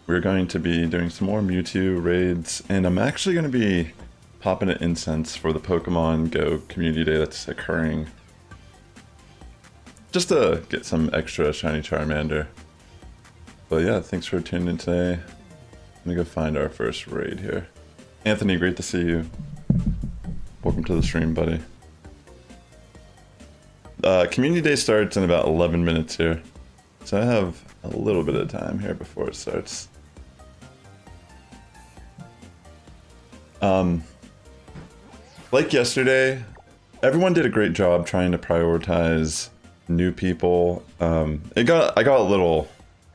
we're going to be doing some more Mewtwo raids, and I'm actually going to be popping an incense for the Pokemon Go Community Day that's occurring. Just to get some extra shiny Charmander. But yeah, thanks for tuning in today. Let me go find our first raid here. Anthony, great to see you. Welcome to the stream, buddy. Community Day starts in about 11 minutes here. So I have a little bit of time here before it starts. Like yesterday, everyone did a great job trying to prioritize new people. I got a little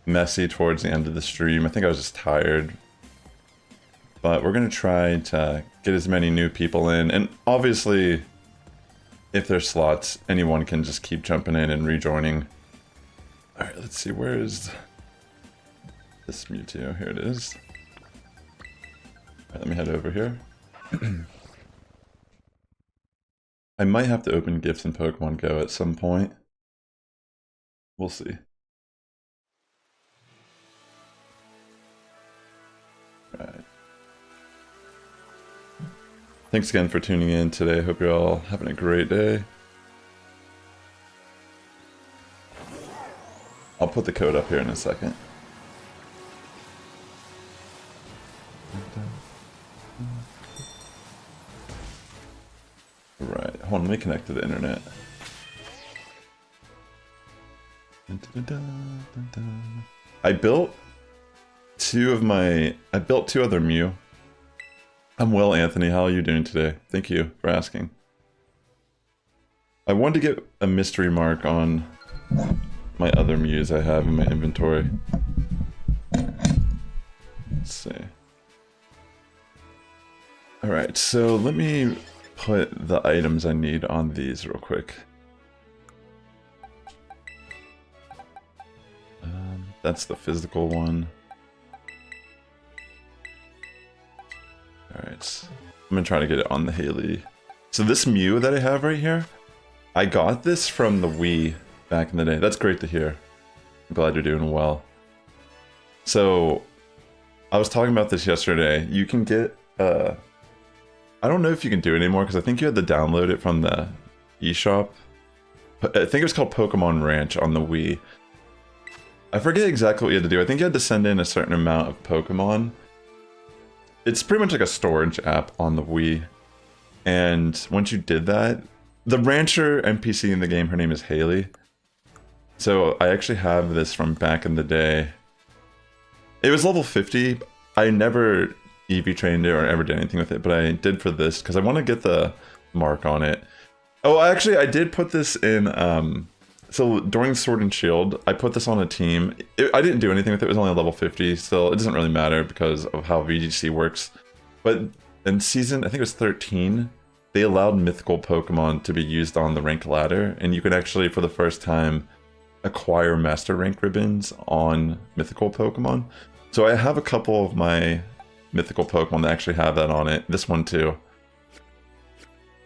messy towards the end of the stream. I think I was just tired. But we're gonna try to get as many new people in, and obviously, if there's slots, anyone can just keep jumping in and rejoining. All right, let's see, where is this Mewtwo? Here it is. All right, let me head over here. I might have to open gifts in Pokemon Go at some point. We'll see. All right. Thanks again for tuning in today. Hope you're all having a great day. I'll put the code up here in a second. Right, hold on, let me connect to the internet. I built two other Mew. I'm well, Anthony. How are you doing today? Thank you for asking. I wanted to get a mystery mark on my other Mews I have in my inventory. Let's see. Alright, so let me put the items I need on these real quick. That's the physical one. Alright, I'm gonna try to get it on the Haley. So this Mew that I have right here, I got this from the Wii back in the day. That's great to hear. I'm glad you're doing well. So, I was talking about this yesterday. You can get, I don't know if you can do it anymore because I think you had to download it from the eShop. I think it was called Pokemon Ranch on the Wii. I forget exactly what you had to do. I think you had to send in a certain amount of Pokemon. It's pretty much like a storage app on the Wii. And once you did that, the rancher NPC in the game, her name is Haley. So I actually have this from back in the day. It was level 50. I never EV trained it or ever did anything with it, but I did for this because I want to get the mark on it. Oh, actually, I did put this in, so during Sword and Shield, I put this on a team. I didn't do anything with it. It was only a level 50, so it doesn't really matter because of how VGC works. But in season, I think it was 13, they allowed mythical Pokemon to be used on the rank ladder, and you could actually, for the first time, acquire Master Rank ribbons on mythical Pokemon. So I have a couple of my mythical Pokemon that actually have that on it. This one too.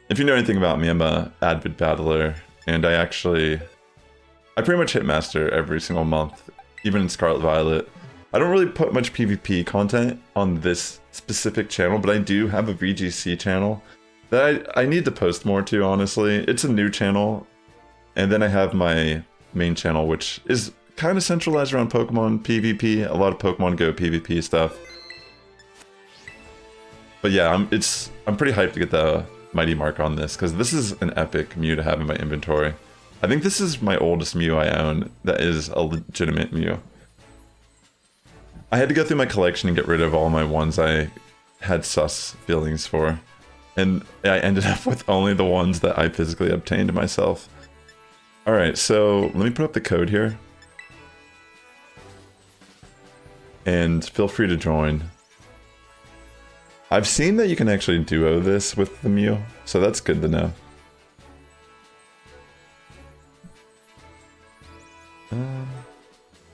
If you know anything about me, I'm an avid battler, and I pretty much hit Master every single month, even in Scarlet Violet. I don't really put much PvP content on this specific channel, but I do have a VGC channel that I need to post more to, honestly. It's a new channel, and then I have my main channel, which is kind of centralized around Pokemon PvP, a lot of Pokemon Go PvP stuff. But yeah, I'm pretty hyped to get the mighty mark on this, because this is an epic Mew to have in my inventory. I think this is my oldest Mew I own that is a legitimate Mew. I had to go through my collection and get rid of all my ones I had sus feelings for. And I ended up with only the ones that I physically obtained myself. Alright, so let me put up the code here. And feel free to join. I've seen that you can actually duo this with the Mew, so that's good to know.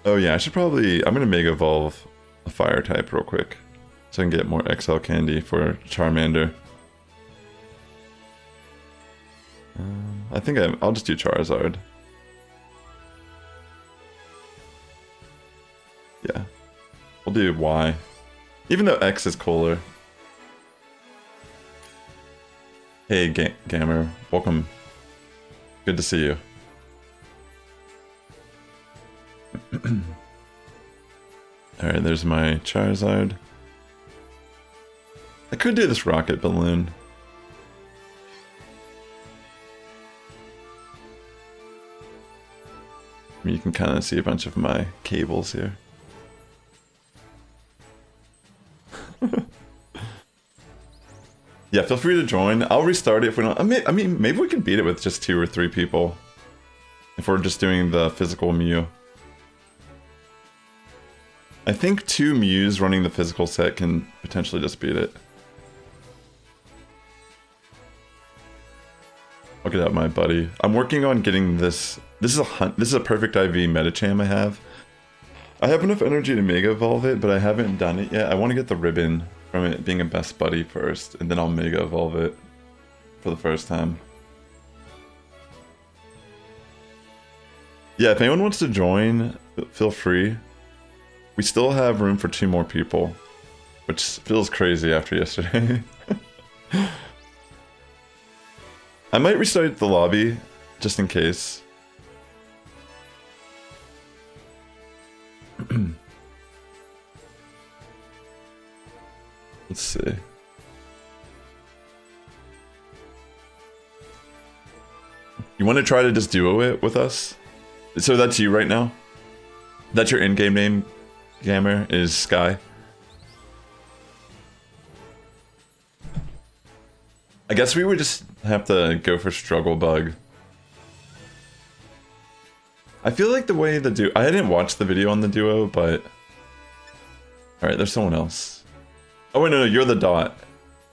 Oh yeah, I'm gonna Mega Evolve a Fire type real quick, so I can get more XL candy for Charmander. I think I'll just do Charizard. Yeah. We'll do Y. Even though X is cooler. Hey, Gamer. Welcome. Good to see you. Alright, there's my Charizard. I could do this rocket balloon. You can kind of see a bunch of my cables here. Yeah, feel free to join. I'll restart it if we don't... I mean, maybe we can beat it with just 2 or 3 people. If we're just doing the physical Mew. I think 2 Mews running the physical set can potentially just beat it. Look at that, my buddy. I'm working on getting this. This is a perfect IV Medicham I have. I have enough energy to Mega Evolve it, but I haven't done it yet. I want to get the ribbon from it being a best buddy first, and then I'll Mega Evolve it for the first time. Yeah, if anyone wants to join, feel free. We still have room for 2 more people, which feels crazy after yesterday. I might restart the lobby, just in case. Let's see. You want to try to just duo it with us? So that's you right now? That's your in-game name, Gamer, is Sky? I guess we would just have to go for Struggle Bug. I feel like the way the duo... I didn't watch the video on the duo, but... Alright, there's someone else. Oh wait, no, you're the dot.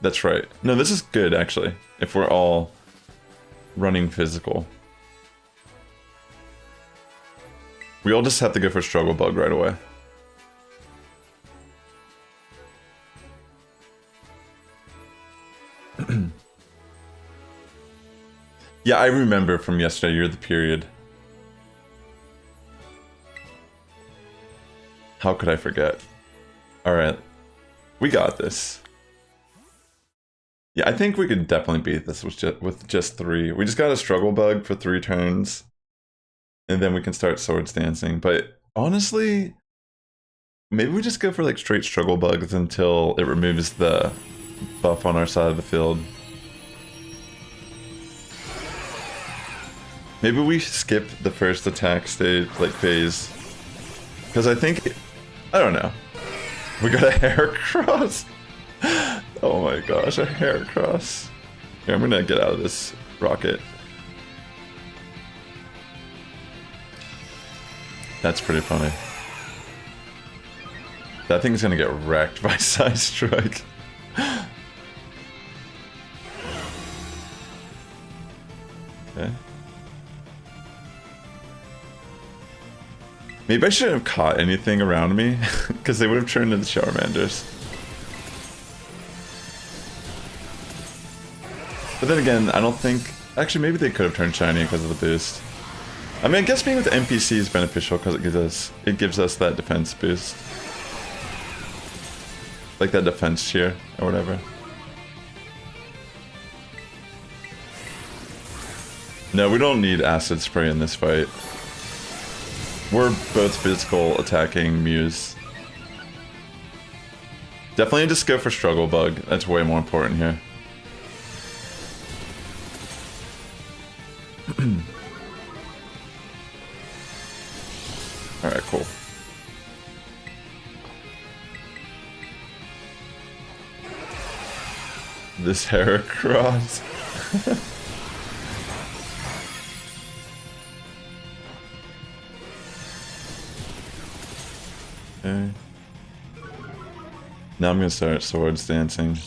That's right. No, this is good, actually. If we're all running physical. We all just have to go for Struggle Bug right away. Yeah, I remember from yesterday, you're the period. How could I forget? Alright. We got this. Yeah, I think we could definitely beat this with just 3. We just got a Struggle Bug for 3 turns. And then we can start Swords Dancing. But honestly, maybe we just go for like straight Struggle Bugs until it removes the buff on our side of the field. Maybe we skip the first attack stage, like phase. Because I think, I don't know. We got a Heracross. Oh my gosh, a Heracross. Here, I'm gonna get out of this rocket. That's pretty funny. That thing's gonna get wrecked by Side Strike. Okay. Maybe I shouldn't have caught anything around me, because they would have turned into Charmanders. But then again, I don't think... Actually, maybe they could have turned shiny because of the boost. I mean, I guess being with the NPC is beneficial because it gives us that defense boost. Like that defense cheer, or whatever. No, we don't need Acid Spray in this fight. We're both physical attacking Mews. Definitely just go for Struggle Bug. That's way more important here. Alright, cool. This Heracross. Okay. Now I'm gonna start Swords Dancing.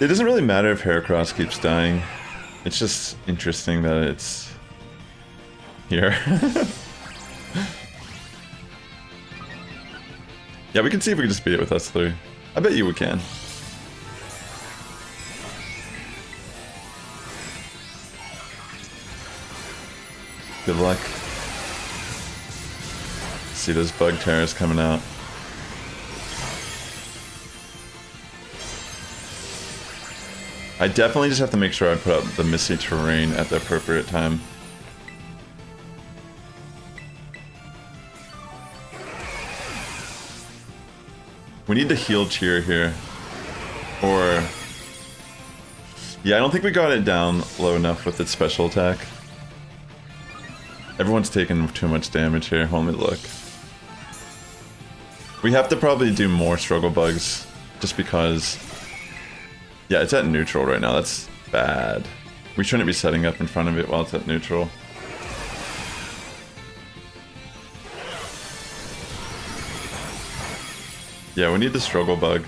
It doesn't really matter if Heracross keeps dying. It's just interesting that it's here. Yeah, we can see if we can just beat it with us 3. I bet you we can. Good luck. See those bug Teras coming out. I definitely just have to make sure I put up the misty terrain at the appropriate time. We need the heal cheer here. Or... yeah, I don't think we got it down low enough with its special attack. Everyone's taking too much damage here. Let me look. We have to probably do more struggle bugs, just because... yeah, it's at neutral right now. That's bad. We shouldn't be setting up in front of it while it's at neutral. Yeah, we need the struggle bug.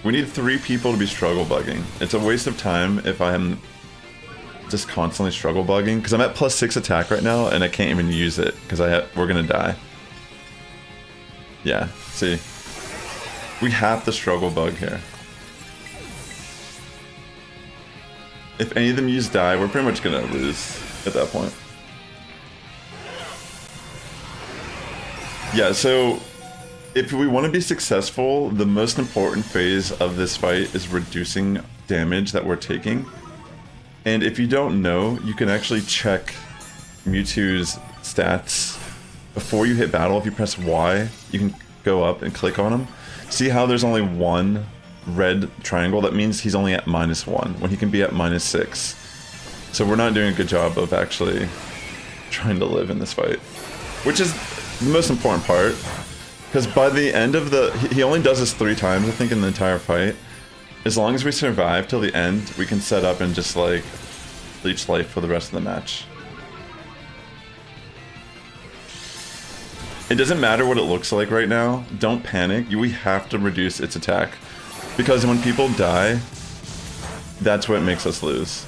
We need 3 people to be struggle bugging. It's a waste of time if I'm just constantly struggle bugging, because I'm at +6 attack right now and I can't even use it because we're gonna die. Yeah, see, we have to struggle bug here. If any of them use die, we're pretty much gonna lose at that point. Yeah, so if we want to be successful, the most important phase of this fight is reducing damage that we're taking. And if you don't know, you can actually check Mewtwo's stats before you hit battle. If you press Y, you can go up and click on him. See how there's only one red triangle? That means he's only at -1 when he can be at -6. So we're not doing a good job of actually trying to live in this fight, which is the most important part. Because by the end of he only does this 3 times, I think, in the entire fight. As long as we survive till the end, we can set up and just, like, leech life for the rest of the match. It doesn't matter what it looks like right now. Don't panic. We have to reduce its attack. Because when people die, that's what makes us lose.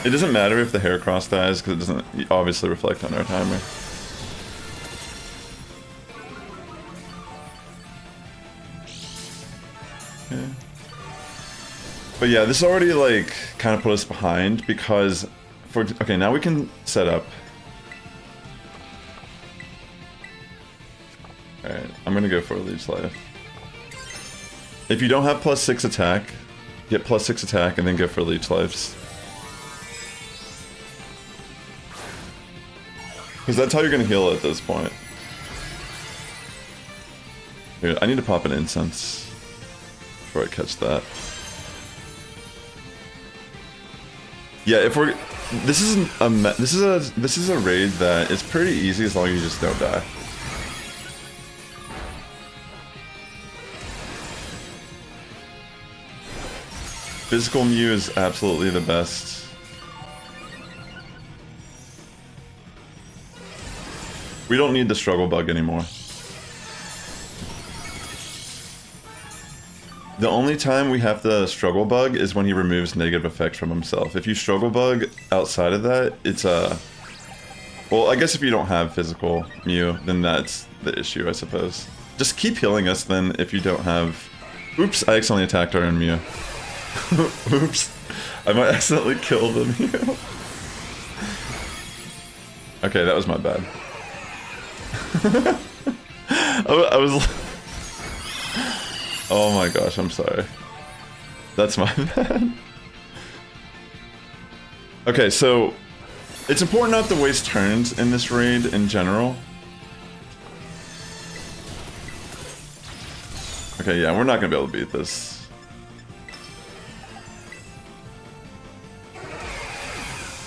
It doesn't matter if the Heracross dies, because it doesn't obviously reflect on our timer. Okay. But yeah, this already, like, kind of put us behind, because okay, now we can set up. Alright, I'm gonna go for a leech life. If you don't have +6 attack, get +6 attack and then go for leech lives. Because that's how you're gonna heal at this point. Dude, I need to pop an incense before I catch that. Yeah, if we're this is a raid that is pretty easy as long as you just don't die. Physical Mew is absolutely the best. We don't need the struggle bug anymore. The only time we have to struggle bug is when he removes negative effects from himself. If you struggle bug outside of that, it's well, I guess if you don't have physical Mew, then that's the issue, I suppose. Just keep healing us then if you don't have... Oops, I accidentally attacked our own Mew. Oops, I might accidentally kill the Mew. Okay, that was my bad. I was... Oh my gosh, I'm sorry. That's my bad. Okay, so it's important not to waste turns in this raid in general. Okay, yeah, we're not gonna be able to beat this.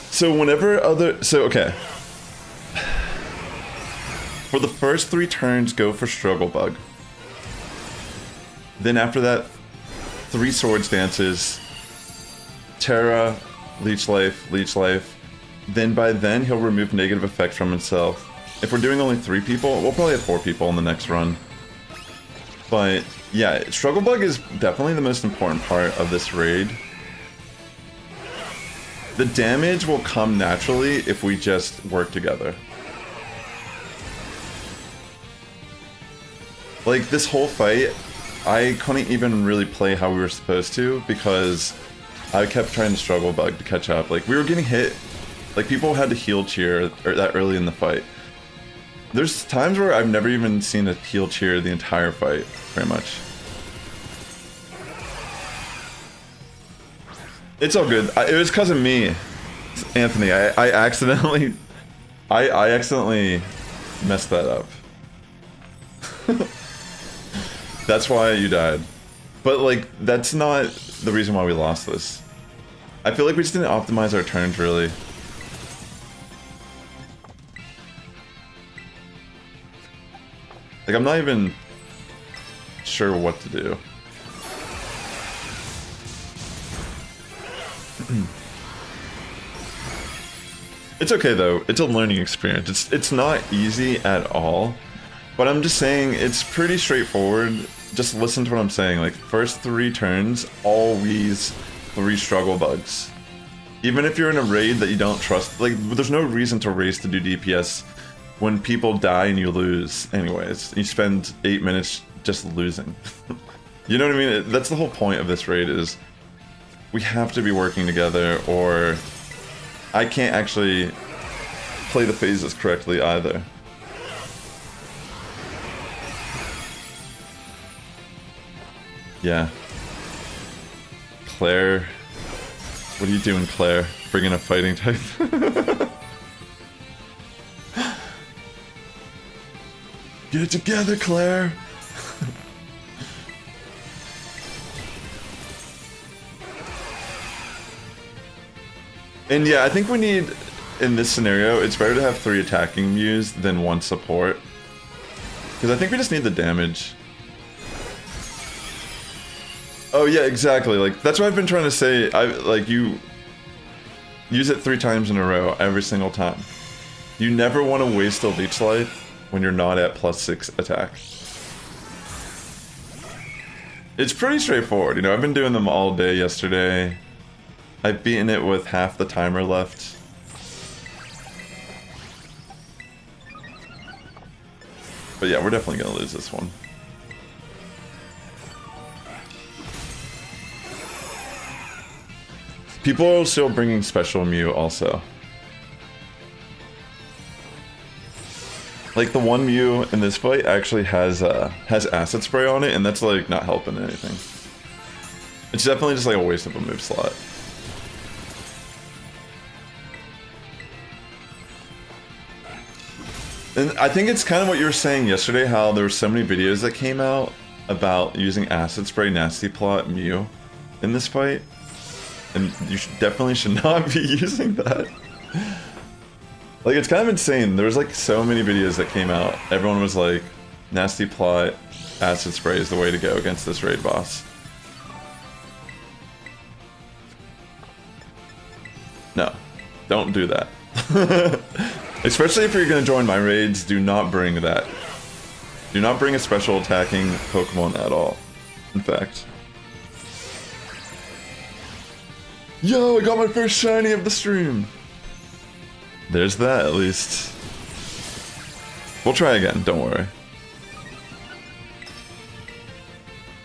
So whenever okay. For the first 3 turns, go for struggle bug. Then after that, 3 swords dances, Tera, leech life. Then by then he'll remove negative effects from himself. If we're doing only 3 people, we'll probably have 4 people in the next run. But yeah, struggle bug is definitely the most important part of this raid. The damage will come naturally if we just work together. Like this whole fight, I couldn't even really play how we were supposed to because I kept trying to struggle bug to catch up. Like we were getting hit Like, people had to heal cheer that early in the fight. There's times where I've never even seen a heal cheer the entire fight, pretty much. It's all good. It was because of me, Anthony. I accidentally... I accidentally messed that up. That's why you died. But, like, that's not the reason why we lost this. I feel like we just didn't optimize our turns, really. Like, I'm not even sure what to do. It's okay, though. It's a learning experience. It's not easy at all. But I'm just saying, it's pretty straightforward. Just listen to what I'm saying. Like, first 3 turns, always 3 struggle bugs. Even if you're in a raid that you don't trust, like, there's no reason to race to do DPS when people die and you lose anyways. You spend 8 minutes just losing. You know what I mean? That's the whole point of this raid, is we have to be working together, or I can't actually play the phases correctly either. Yeah. Claire. What are you doing, Claire? Bringing a fighting type? Get it together, Claire! And yeah, I think we need, in this scenario, it's better to have 3 attacking Mews than 1 support. Because I think we just need the damage. Oh yeah, exactly. Like, that's what I've been trying to say. You use it 3 times in a row every single time. You never want to waste a leech life when you're not at +6 attack. It's pretty straightforward, you know. I've been doing them all day yesterday. I've beaten it with half the timer left. But yeah, we're definitely gonna lose this one. People are still bringing special Mew also. Like, the one Mew in this fight actually has acid spray on it, and that's like not helping anything. It's definitely just like a waste of a move slot. And I think it's kind of what you were saying yesterday, how there were so many videos that came out about using acid spray nasty plot Mew in this fight. And you definitely should not be using that. Like, it's kind of insane. There was like so many videos that came out. Everyone was like, nasty plot, acid spray is the way to go against this raid boss. No, don't do that. Especially if you're going to join my raids, do not bring that. Do not bring a special attacking Pokemon at all, in fact. Yo, I got my first shiny of the stream! There's that, at least. We'll try again, don't worry.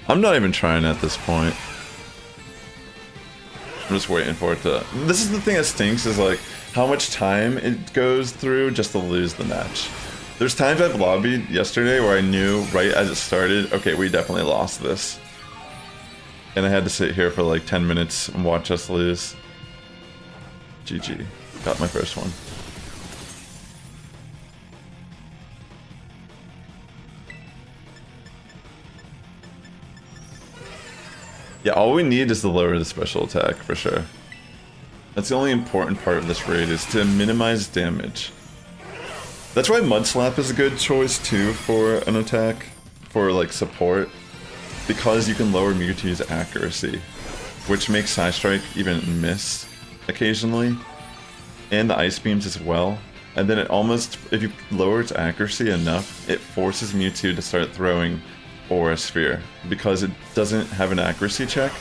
I'm not even trying at this point. I'm just waiting for it to... This is the thing that stinks, is like, how much time it goes through just to lose the match. There's times I've lobbied yesterday where I knew right as it started, okay, we definitely lost this. And I had to sit here for like 10 minutes and watch us lose. GG. Got my first one. Yeah, all we need is to lower the special attack, for sure. That's the only important part of this raid, is to minimize damage. That's why Mud Slap is a good choice, too, for an attack. For, like, support. Because you can lower Mewtwo's accuracy, which makes Side Strike even miss occasionally, and the Ice Beams as well. And then it almost, if you lower its accuracy enough, it forces Mewtwo to start throwing Aura Sphere, because it doesn't have an accuracy check.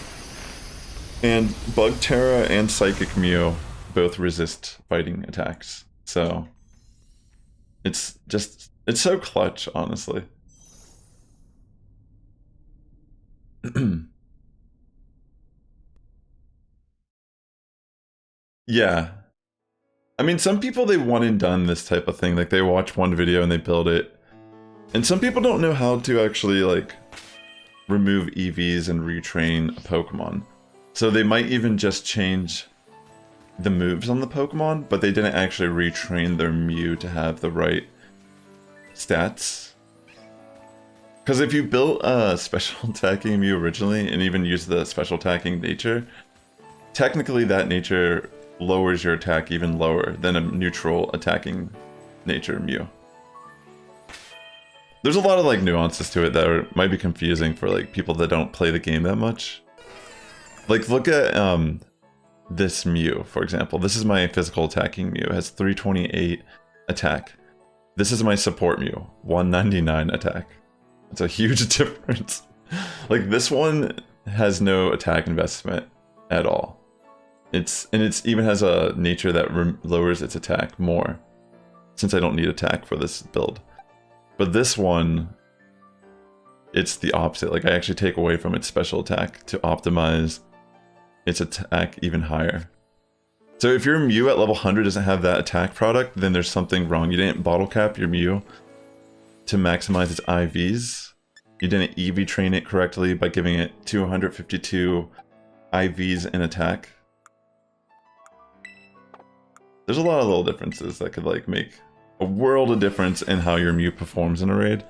And Bug Tera and Psychic Mew both resist fighting attacks, so it's so clutch, honestly. Yeah. I mean, some people, they one and done this type of thing. Like, they watch one video and they build it. And some people don't know how to actually, like, remove EVs and retrain a Pokemon. So they might even just change the moves on the Pokemon, but they didn't actually retrain their Mew to have the right stats. Because if you built a special attacking Mew originally and even used the special attacking nature, technically that nature lowers your attack even lower than a neutral attacking nature Mew. There's a lot of like nuances to it that might be confusing for like people that don't play the game that much. Like look at this Mew, for example. This is my physical attacking Mew. It has 328 attack. This is my support Mew, 199 attack. It's a huge difference. Like this one has no attack investment at all. It's even has a nature that lowers its attack more, since I don't need attack for this build. But this one, it's the opposite. Like I actually take away from its special attack to optimize its attack even higher. So if your Mew at level 100 doesn't have that attack product, then there's something wrong. You didn't bottle cap your Mew to maximize its IVs. You didn't EV train it correctly by giving it 252 IVs in attack. There's a lot of little differences that could like make a world of difference in how your Mew performs in a raid.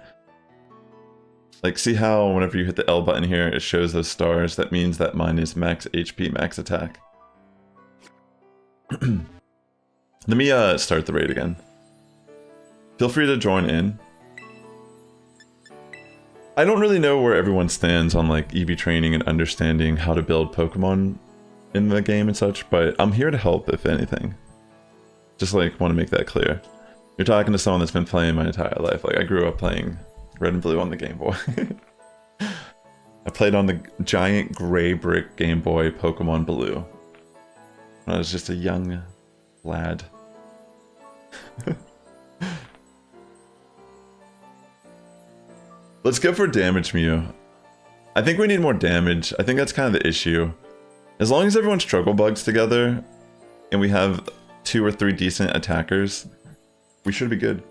Like see how whenever you hit the L button here, it shows those stars. That means that mine is max HP, max attack. Let me start the raid again. Feel free to join in. I don't really know where everyone stands on like EV training and understanding how to build Pokemon in the game and such, but I'm here to help if anything. Just like want to make that clear. You're talking to someone that's been playing my entire life. Like I grew up playing Red and Blue on the Game Boy. I played on the giant gray brick Game Boy Pokemon Blue when I was just a young lad. Let's go for damage Mew. I think we need more damage. I think that's kind of the issue. As long as everyone struggle bugs together and we have 2 or 3 decent attackers, we should be good.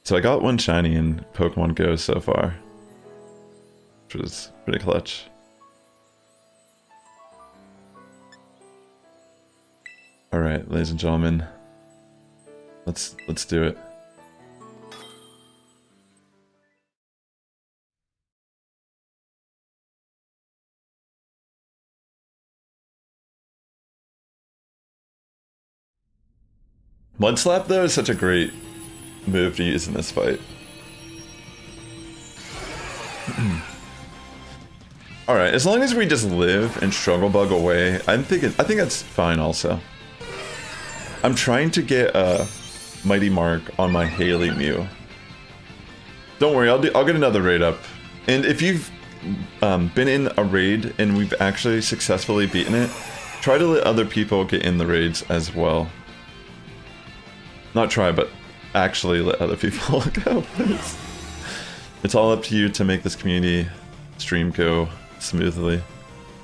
So I got one shiny in Pokemon Go so far, which was pretty clutch. All right, ladies and gentlemen, let's do it. Mud Slap though is such a great move to use in this fight. All right, as long as we just live and struggle bug away, I think that's fine. Also, I'm trying to get a Mighty Mark on my Haley Mew. Don't worry, I'll get another raid up. And if you've been in a raid and we've actually successfully beaten it, try to let other people get in the raids as well. Not try, but actually let other people go, please. It's all up to you to make this community stream go smoothly.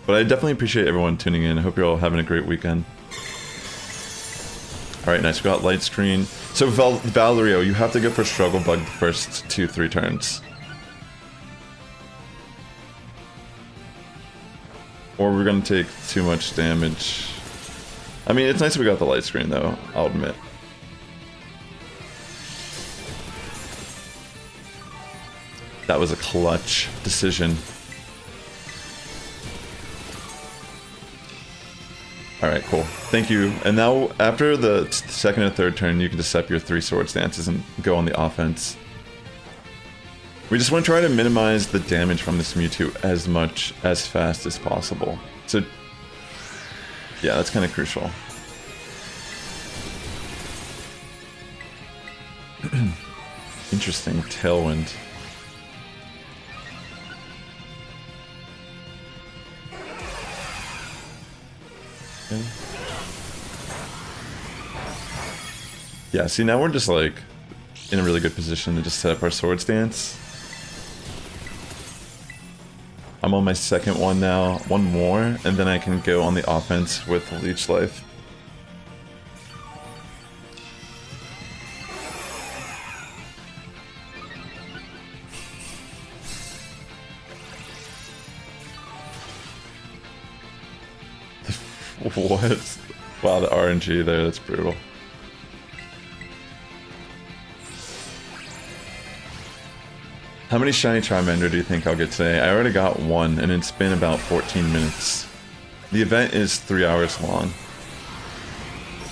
But I definitely appreciate everyone tuning in. I hope you're all having a great weekend. Alright, nice. We got light screen. So Valerio, you have to go for struggle bug the first 2-3 turns. Or we're gonna take too much damage. I mean, it's nice we got the light screen though, I'll admit. That was a clutch decision. Alright, cool. Thank you. And now, after the second and third turn, you can just set your 3 sword stances and go on the offense. We just want to try to minimize the damage from this Mewtwo as much as fast as possible. So, yeah, that's kind of crucial. Interesting. Tailwind. Okay. Yeah, see, now we're just like in a really good position to just set up our sword stance. I'm on my second one now. One more, and then I can go on the offense with Leech Life. What? Wow, the RNG there, that's brutal. How many shiny Charmander do you think I'll get today? I already got one, and it's been about 14 minutes. The event is 3 hours long.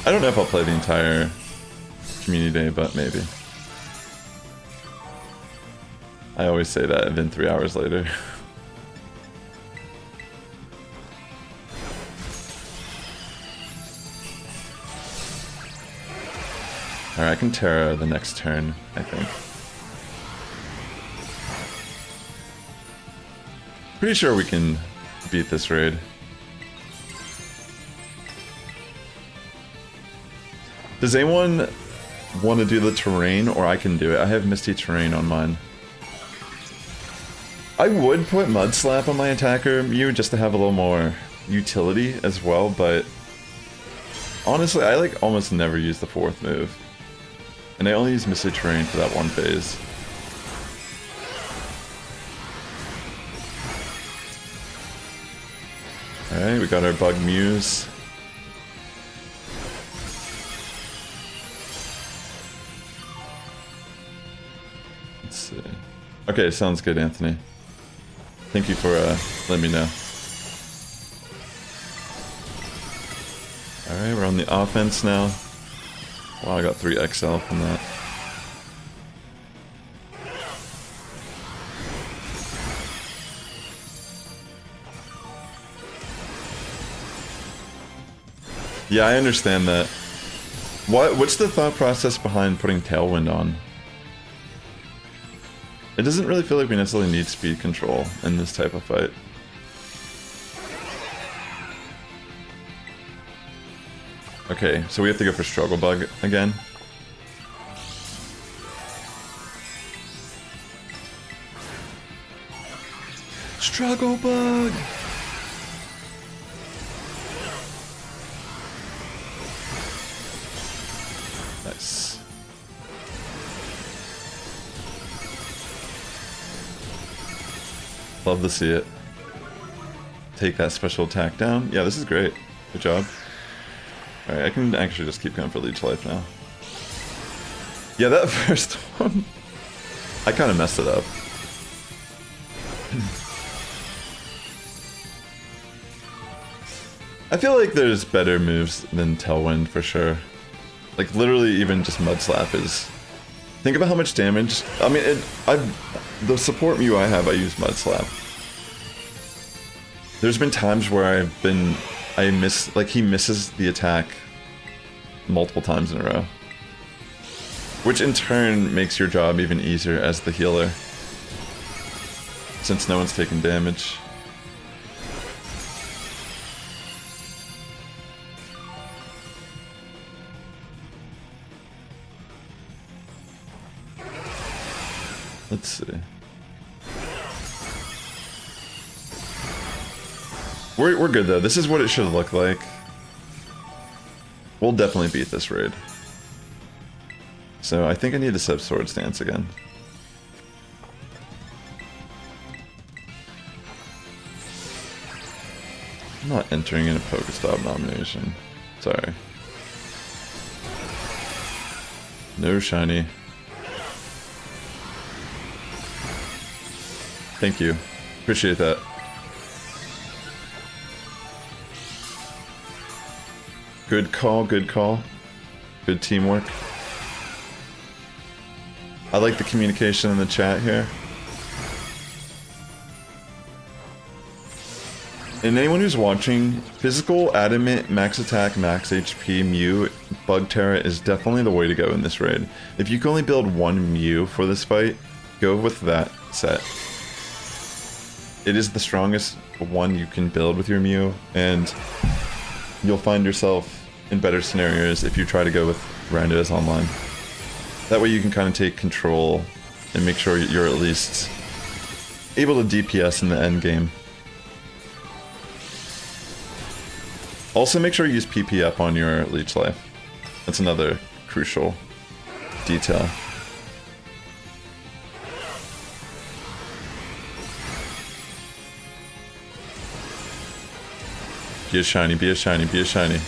I don't know if I'll play the entire community day, but maybe. I always say that, and then 3 hours later. Alright, I can Tera the next turn, I think. Pretty sure we can beat this raid. Does anyone want to do the terrain, or I can do it? I have Misty Terrain on mine. I would put Mud Slap on my attacker Mew just to have a little more utility as well, but honestly, I like almost never use the fourth move. And I only use Misty Terrain for that one phase. Alright, we got our Bug Mews. Let's see. Okay, sounds good, Anthony. Thank you for letting me know. Alright, we're on the offense now. Wow, I got 3 XL from that. Yeah, I understand that. What's the thought process behind putting Tailwind on? It doesn't really feel like we necessarily need speed control in this type of fight. Okay, so we have to go for Struggle Bug again. Struggle Bug! Nice. Love to see it. Take that special attack down. Yeah, this is great. Good job. Alright, I can actually just keep going for Leech Life now. Yeah, that first one, I kind of messed it up. I feel like there's better moves than Tailwind for sure. Like literally even just Mud Slap is... Think about how much damage... I mean, the support Mew I have, I use Mud Slap. There's been times where he misses the attack multiple times in a row. Which in turn makes your job even easier as the healer. Since no one's taking damage. Let's see. We're good though. This is what it should look like. We'll definitely beat this raid. So I think I need to set Sword Stance again. I'm not entering in a Pokestop nomination. Sorry. No shiny. Thank you. Appreciate that. Good call, good call. Good teamwork. I like the communication in the chat here. And anyone who's watching, physical, adamant, max attack, max HP, Mew, Bug Tera is definitely the way to go in this raid. If you can only build one Mew for this fight, go with that set. It is the strongest one you can build with your Mew, and you'll find yourself in better scenarios if you try to go with randos online. That way you can kind of take control and make sure you're at least able to DPS in the end game. Also, make sure you use PP up on your leech life. That's another crucial detail. Be a shiny, be a shiny, be a shiny.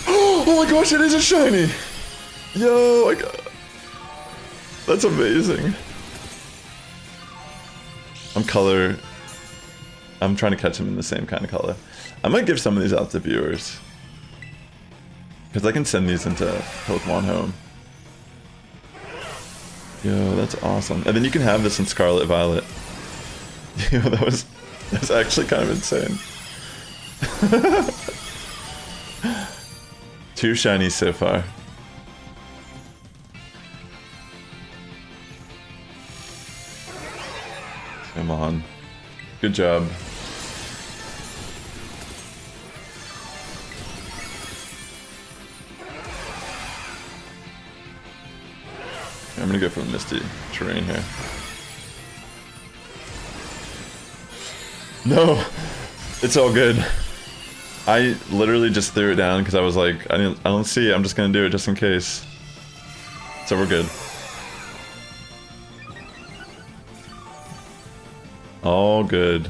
Oh my gosh, it is a shiny! Yo, that's amazing. I'm trying to catch them in the same kind of color. I might give some of these out to viewers. Because I can send these into Pokemon Home. Yo, that's awesome. And then you can have this in Scarlet Violet. Yo, that's actually kind of insane. 2 shinies so far. Come on. Good job. I'm gonna go for the Misty Terrain here. No! It's all good. I literally just threw it down because I was like, I don't see it, I'm just gonna do it just in case. So we're good. All good.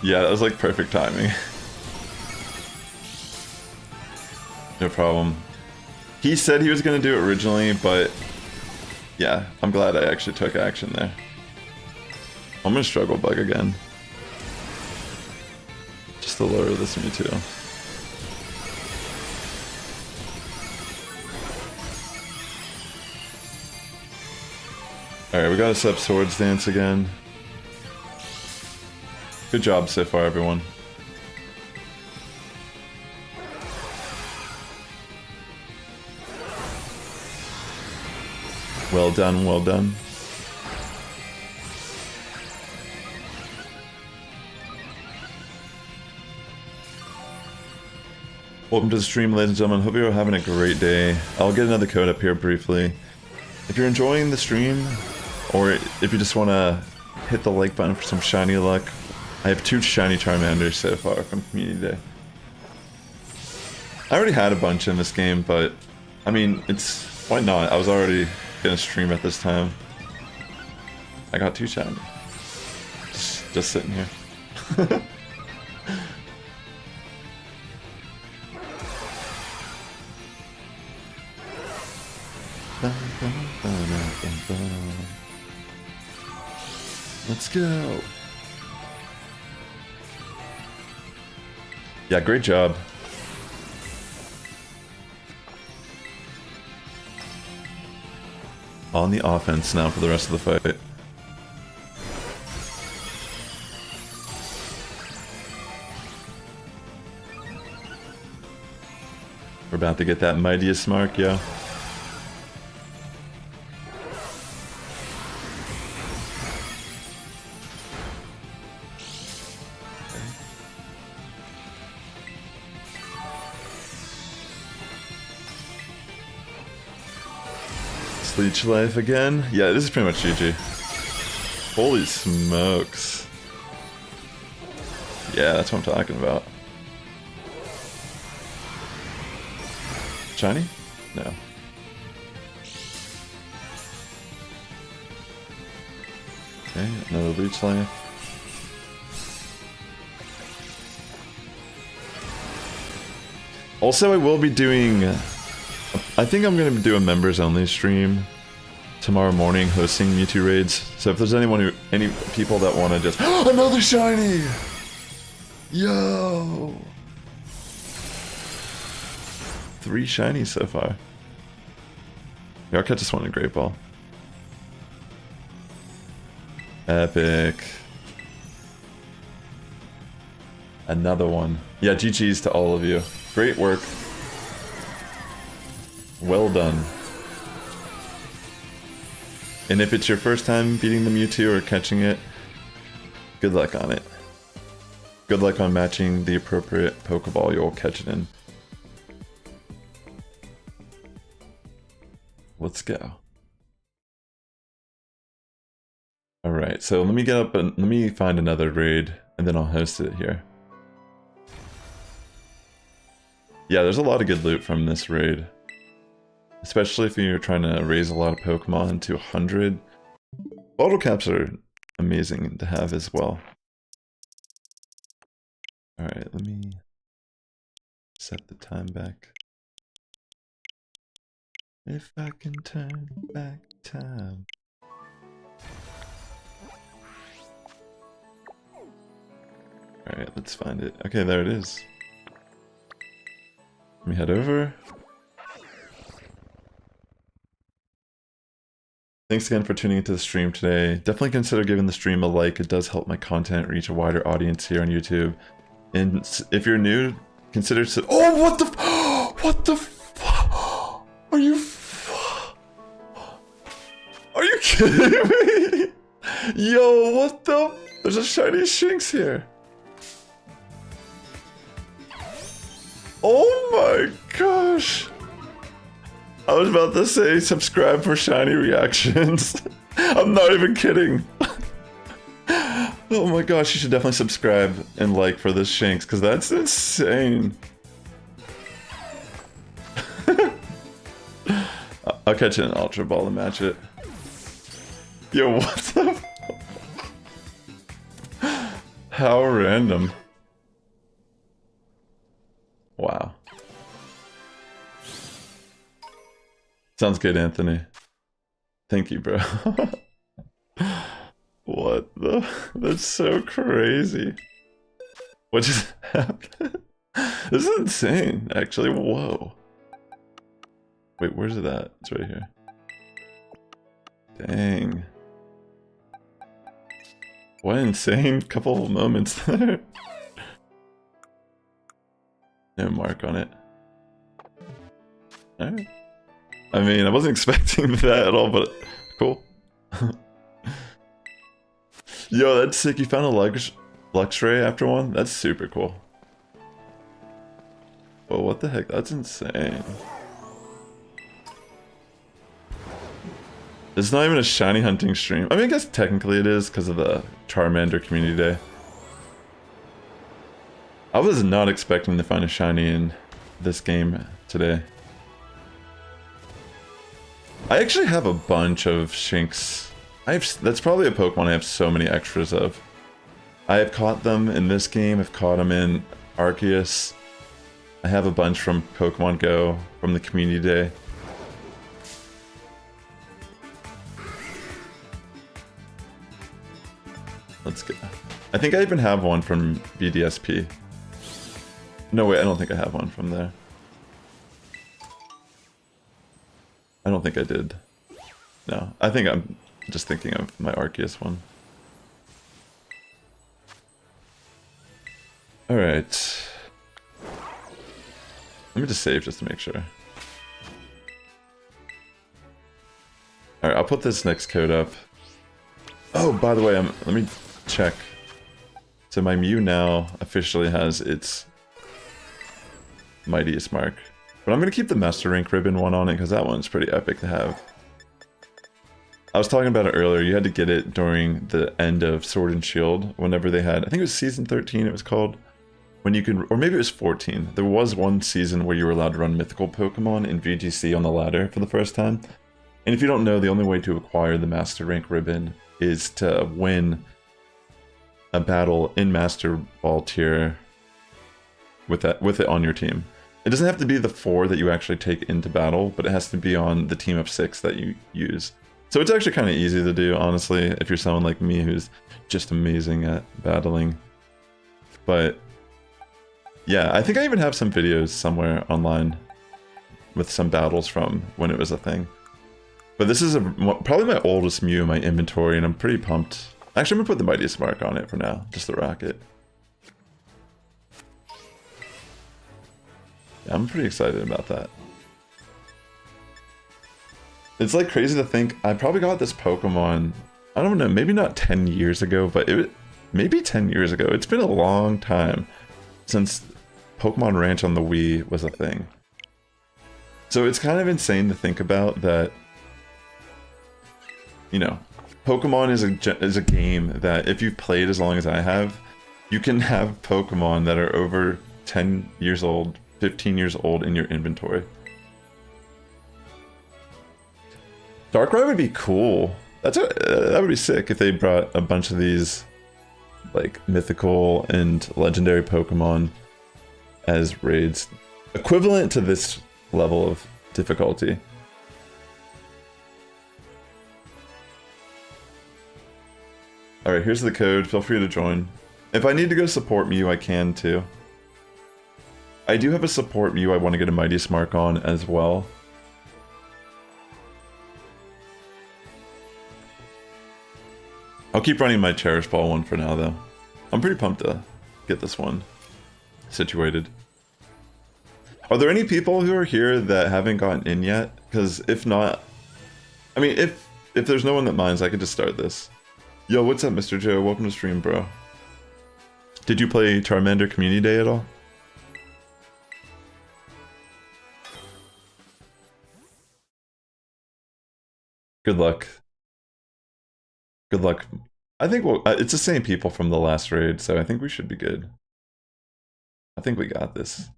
Yeah, that was like perfect timing. No problem. He said he was gonna do it originally, but yeah, I'm glad I actually took action there. I'm gonna struggle bug again. Just to lower this Mewtwo. Alright, we gotta set up Swords Dance again. Good job so far, everyone. Well done, well done. Welcome to the stream, ladies and gentlemen. Hope you're having a great day. I'll get another code up here briefly. If you're enjoying the stream, or if you just want to hit the like button for some shiny luck, I have 2 shiny Charmanders so far from Community Day. I already had a bunch in this game, but I mean, why not? I was already gonna stream at this time. I got 2 shiny. Just sitting here. Let's go. Yeah, great job. On the offense now for the rest of the fight. We're about to get that mightiest mark, yo. Leech life again? Yeah, this is pretty much GG. Holy smokes. Yeah, that's what I'm talking about. Shiny? No. Okay, another leech life. Also, I will be doing... I think I'm going to do a members only stream tomorrow morning hosting Mewtwo Raids. So if there's any people that want to just... Another shiny! Yo! 3 shinies so far. Yeah, I'll catch this one in Great Ball. Epic. Another one. Yeah, GG's to all of you. Great work. Well done. And if it's your first time beating the Mewtwo or catching it, good luck on it. Good luck on matching the appropriate Pokeball you'll catch it in. Let's go. Alright, so let me get up and let me find another raid, and then I'll host it here. Yeah, there's a lot of good loot from this raid. Especially if you're trying to raise a lot of Pokemon to 100. Bottle caps are amazing to have as well. Alright, let me set the time back. If I can turn back time. Alright, let's find it. Okay, there it is. Let me head over. Thanks again for tuning into the stream today. Definitely consider giving the stream a like. It does help my content reach a wider audience here on YouTube. And if you're new, consider... Oh, what the... What the... Are you... Are you kidding me? Yo, what the... There's a shiny Shinx here. Oh my gosh. I was about to say subscribe for shiny reactions. I'm not even kidding. Oh my gosh, you should definitely subscribe and like for this Shinx, because that's insane. I'll catch it in Ultra Ball and match it. Yo, what the... How random. Wow. Sounds good, Anthony. Thank you, bro. What the... That's so crazy. What just happened? This is insane, actually. Whoa. Wait, where's it at? It's right here. Dang. What an insane couple of moments there. No mark on it. Alright. I mean, I wasn't expecting that at all, but cool. Yo, that's sick. You found a Luxray after one? That's super cool. Whoa, what the heck? That's insane. It's not even a shiny hunting stream. I mean, I guess technically it is because of the Charmander Community Day. I was not expecting to find a shiny in this game today. I actually have a bunch of Shinx. That's probably a Pokemon I have so many extras of. I have caught them in this game, I've caught them in Arceus. I have a bunch from Pokemon Go, from the Community Day. Let's go. I think I even have one from BDSP. No, wait, I don't think I have one from there. I don't think I did. No, I think I'm just thinking of my Arceus one. Alright. Let me just save just to make sure. Alright, I'll put this next code up. Oh, by the way, let me check. So my Mew now officially has its Mightiest Mark. But I'm going to keep the Master Rank ribbon one on it because that one's pretty epic to have. I was talking about it earlier, you had to get it during the end of Sword and Shield, whenever they had, I think it was season 13 it was called, when you could, or maybe it was 14. There was one season where you were allowed to run mythical Pokemon in VGC on the ladder for the first time. And if you don't know, the only way to acquire the Master Rank ribbon is to win a battle in Master Ball tier with it on your team. It doesn't have to be the 4 that you actually take into battle, but it has to be on the team of 6 that you use. So it's actually kind of easy to do, honestly, if you're someone like me who's just amazing at battling. But yeah, I think I even have some videos somewhere online with some battles from when it was a thing. But this is probably my oldest Mew in my inventory, and I'm pretty pumped. Actually, I'm gonna put the Mightiest Mark on it for now, just to rock it. Yeah, I'm pretty excited about that. It's like crazy to think, I probably got this Pokemon, I don't know, maybe not 10 years ago, but maybe 10 years ago. It's been a long time since Pokemon Ranch on the Wii was a thing. So it's kind of insane to think about that, you know, Pokemon is a game that if you've played as long as I have, you can have Pokemon that are over 10 years old, 15 years old in your inventory. Darkrai would be cool. That would be sick if they brought a bunch of these like mythical and legendary Pokemon as raids. Equivalent to this level of difficulty. Alright, here's the code. Feel free to join. If I need to go support Mew, I can too. I do have a support Mew I want to get a Mightiest Mark on as well. I'll keep running my Cherish Ball one for now though. I'm pretty pumped to get this one situated. Are there any people who are here that haven't gotten in yet? Because if not, I mean, if there's no one that minds, I could just start this. Yo, what's up, Mr. Joe? Welcome to stream, bro. Did you play Charmander Community Day at all? Good luck. Good luck. I think it's the same people from the last raid, so I think we should be good. I think we got this.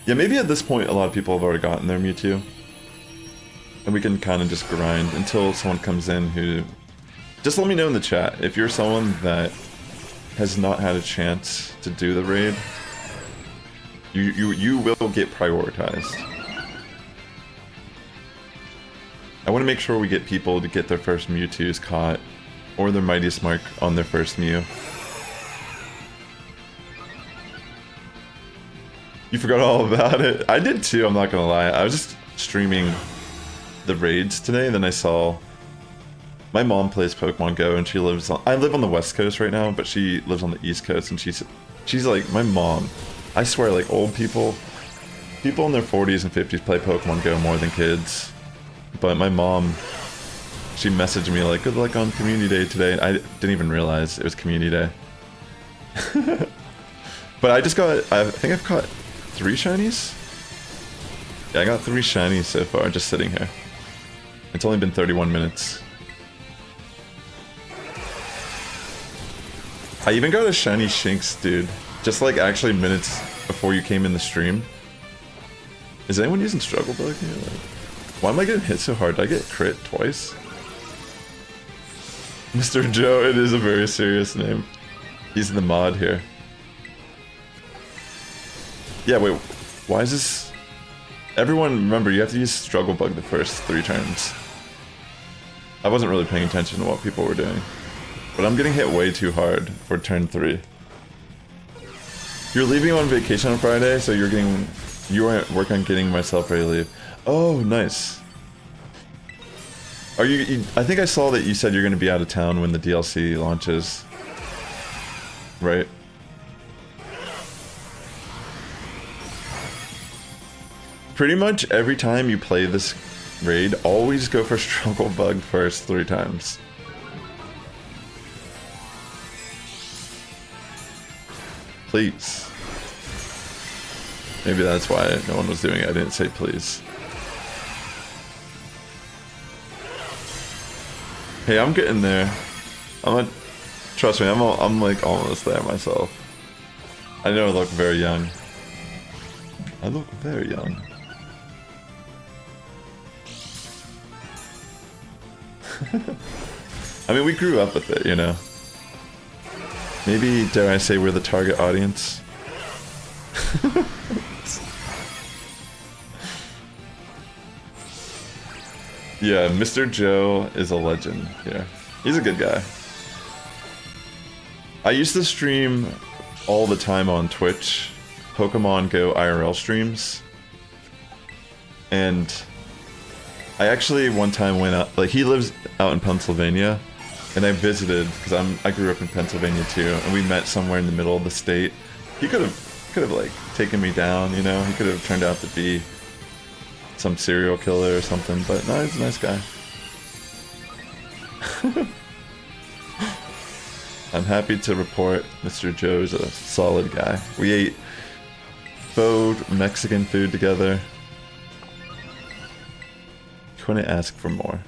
Yeah, maybe at this point a lot of people have already gotten their Mewtwo. And we can kind of just grind until someone comes in who... Just let me know in the chat if you're someone that has not had a chance to do the raid. You will get prioritized. I want to make sure we get people to get their first Mewtwo's caught, or their Mightiest Mark on their first Mew. You forgot all about it? I did too, I'm not gonna lie. I was just streaming the raids today, then I saw... My mom plays Pokemon Go and she lives on... I live on the West Coast right now, but she lives on the East Coast and she's like, my mom, I swear, like old people in their 40s and 50s play Pokemon Go more than kids. But my mom, she messaged me like, good luck on Community Day today. And I didn't even realize it was Community Day. But I think I've caught 3 shinies? Yeah, I got 3 shinies so far, just sitting here. It's only been 31 minutes. I even got a shiny Shinx, dude. Just like actually minutes before you came in the stream. Is anyone using Struggle Bug here? Like, why am I getting hit so hard? Did I get crit twice? Mr. Joe, it is a very serious name. He's the mod here. Yeah, wait, why is this... Everyone, remember, you have to use Struggle Bug the first 3 turns. I wasn't really paying attention to what people were doing. But I'm getting hit way too hard for turn 3. You're leaving on vacation on Friday, so you are working on getting myself ready to leave. Oh, nice. Are you I think I saw that you said you're going to be out of town when the DLC launches. Right? Pretty much every time you play this raid, always go for Struggle Bug first 3 times. Please. Maybe that's why no one was doing it. I didn't say please. Hey, I'm getting there. Trust me, I'm like almost there myself. I know I look very young. I look very young. I mean, we grew up with it, you know. Maybe, dare I say, we're the target audience. Yeah, Mr. Joe is a legend here. He's a good guy. I used to stream all the time on Twitch, Pokemon Go IRL streams. And I actually one time went out, like he lives out in Pennsylvania, and I visited, because I grew up in Pennsylvania too, and we met somewhere in the middle of the state. He could have like taken me down, you know, he could have turned out to be some serial killer or something, but no, he's a nice guy. I'm happy to report Mr. Joe's a solid guy. We ate faux Mexican food together. Couldn't ask for more.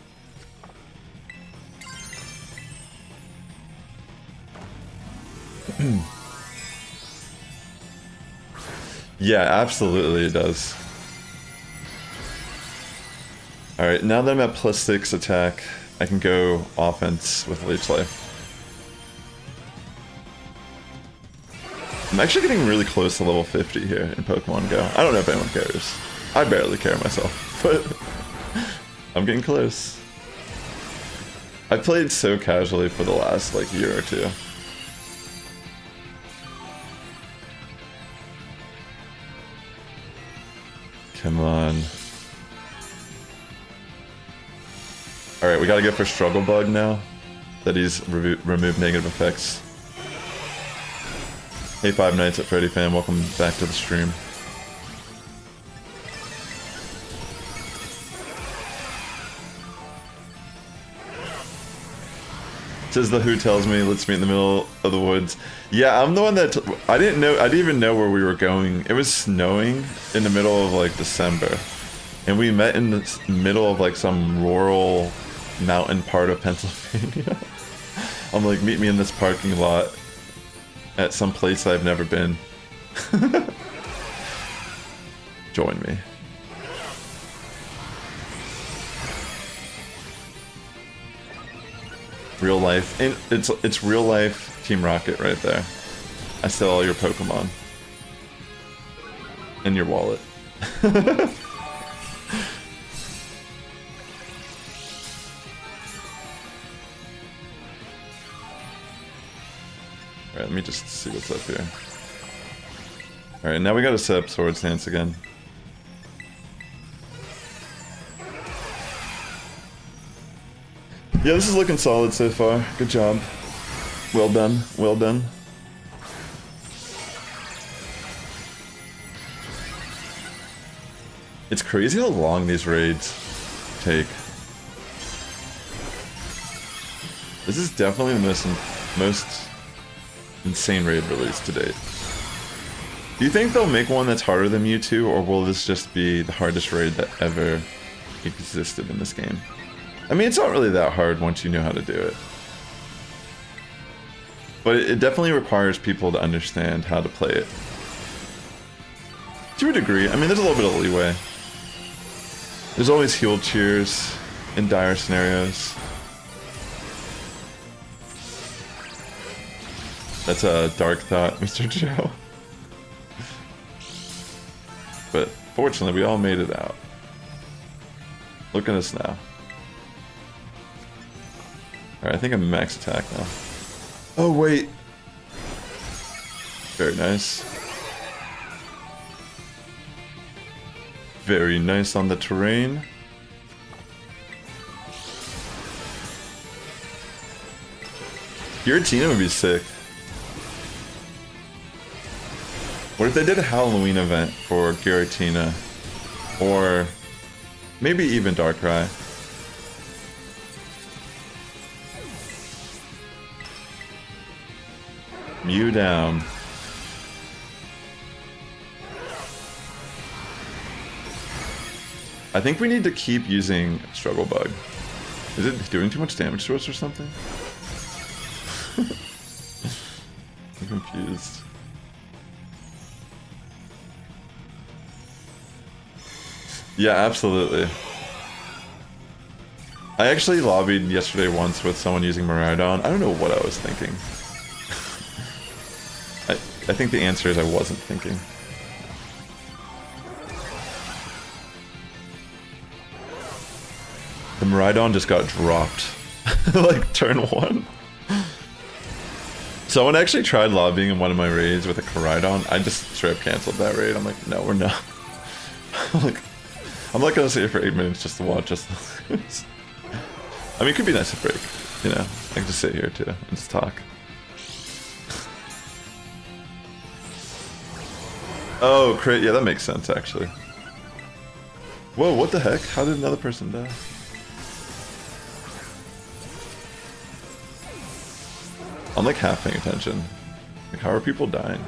Yeah, absolutely it does. Alright, now that I'm at +6 attack, I can go offense with Leech Life. I'm actually getting really close to level 50 here in Pokemon Go. I don't know if anyone cares. I barely care myself, but I'm getting close. I played so casually for the last, like, year or two. Come on. Alright, we gotta go for Struggle Bug now, that he's removed negative effects. Hey, 5 Nights at Freddy fan, welcome back to the stream. Says the Who tells me, let's meet in the middle of the woods. Yeah, I'm the one that I didn't even know where we were going. It was snowing in the middle of like December, and we met in the middle of like some rural mountain part of Pennsylvania. I'm like, meet me in this parking lot at some place I've never been. Join me. Real life, and it's real life Team Rocket right there. I sell all your Pokemon in your wallet. Alright, let me just see what's up here. Alright, now we gotta set up Sword Stance again. Yeah, this is looking solid so far. Good job. Well done. Well done. It's crazy how long these raids take. This is definitely the most insane raid release to date. Do you think they'll make one that's harder than Mewtwo, or will this just be the hardest raid that ever existed in this game? I mean, it's not really that hard once you know how to do it. But it definitely requires people to understand how to play it. To a degree. I mean, there's a little bit of leeway. There's always heal cheers in dire scenarios. That's a dark thought, Mr. Joe. But fortunately, we all made it out. Look at us now. Alright, I think I'm max attack now. Oh, wait. Very nice. Very nice on the terrain. Giratina would be sick. What if they did a Halloween event for Giratina? Or maybe even Darkrai. Mew down. I think we need to keep using Struggle Bug. Is it doing too much damage to us or something? I'm confused. Yeah, absolutely. I actually lobbied yesterday once with someone using Miraidon. I don't know what I was thinking. I think the answer is I wasn't thinking. The Miraidon just got dropped. Like, turn 1. Someone actually tried lobbying in one of my raids with a Koraidon. I just straight up canceled that raid. I'm like, no, we're not. I'm not gonna sit here for 8 minutes just to watch us. I mean, it could be nice to break, you know? I can just sit here too and just talk. Oh, crit. Yeah, that makes sense, actually. Whoa, what the heck? How did another person die? I'm like half paying attention. Like, how are people dying?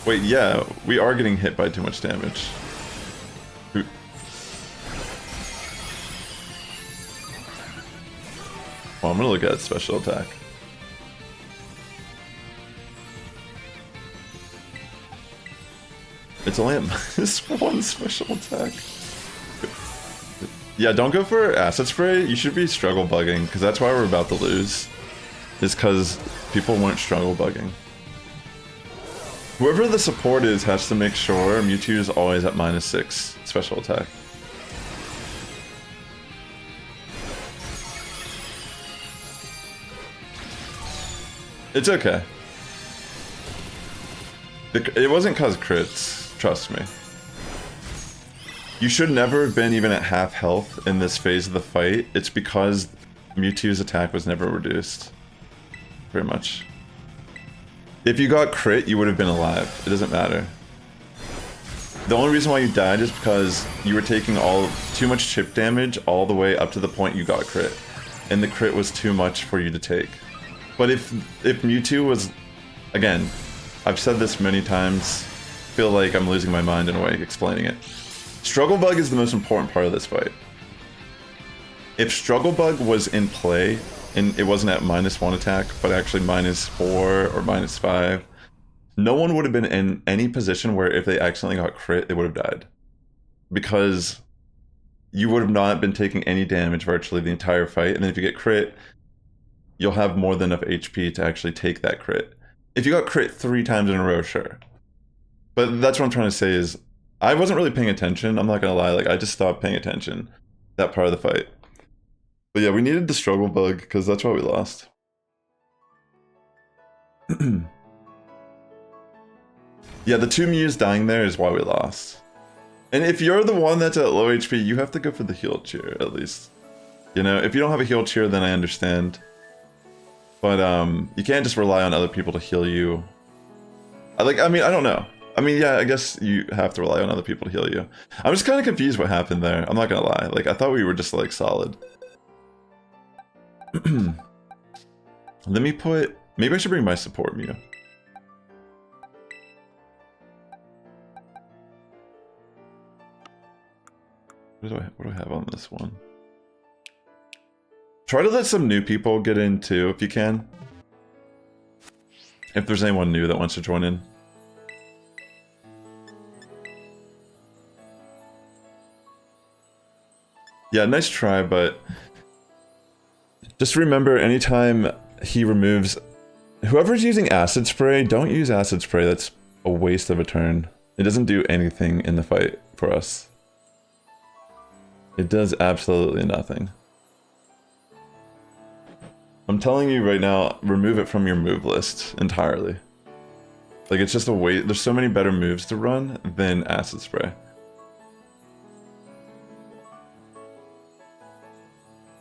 Wait, yeah, we are getting hit by too much damage. Well, I'm gonna look at special attack. It's only at -1 special attack. Yeah, don't go for Acid Spray. You should be struggle bugging, because that's why we're about to lose. Is because people weren't struggle bugging. Whoever the support is has to make sure Mewtwo is always at -6 special attack. It's okay. It wasn't cause crits, trust me. You should never have been even at half health in this phase of the fight. It's because Mewtwo's attack was never reduced. Very much. If you got crit, you would have been alive. It doesn't matter. The only reason why you died is because you were taking too much chip damage all the way up to the point you got crit. And the crit was too much for you to take. But if Mewtwo was... Again, I've said this many times. Feel like I'm losing my mind in a way explaining it. Struggle Bug is the most important part of this fight. If Struggle Bug was in play, and it wasn't at -1 attack, but actually -4 or -5, no one would have been in any position where if they accidentally got crit, they would have died. Because you would have not been taking any damage virtually the entire fight, and then if you get crit, you'll have more than enough HP to actually take that crit. If you got crit 3 times in a row, sure. But that's what I'm trying to say is, I wasn't really paying attention, I'm not gonna lie, like I just stopped paying attention that part of the fight. But yeah, we needed the struggle bug, because that's why we lost. Yeah, the 2 Mews dying there is why we lost. And if you're the one that's at low HP, you have to go for the heal cheer, at least. You know, if you don't have a heal cheer, then I understand. But you can't just rely on other people to heal you. I mean, I don't know. I mean, yeah, I guess you have to rely on other people to heal you. I'm just kind of confused what happened there. I'm not gonna lie. Like, I thought we were just, like, solid. Let me put... Maybe I should bring my support Mew. What do I have on this one? Try to let some new people get in too, if you can. If there's anyone new that wants to join in. Yeah, nice try, but just remember anytime he removes... Whoever's using Acid Spray, don't use Acid Spray. That's a waste of a turn. It doesn't do anything in the fight for us. It does absolutely nothing. I'm telling you right now, remove it from your move list entirely. Like, it's just a waste. There's so many better moves to run than Acid Spray.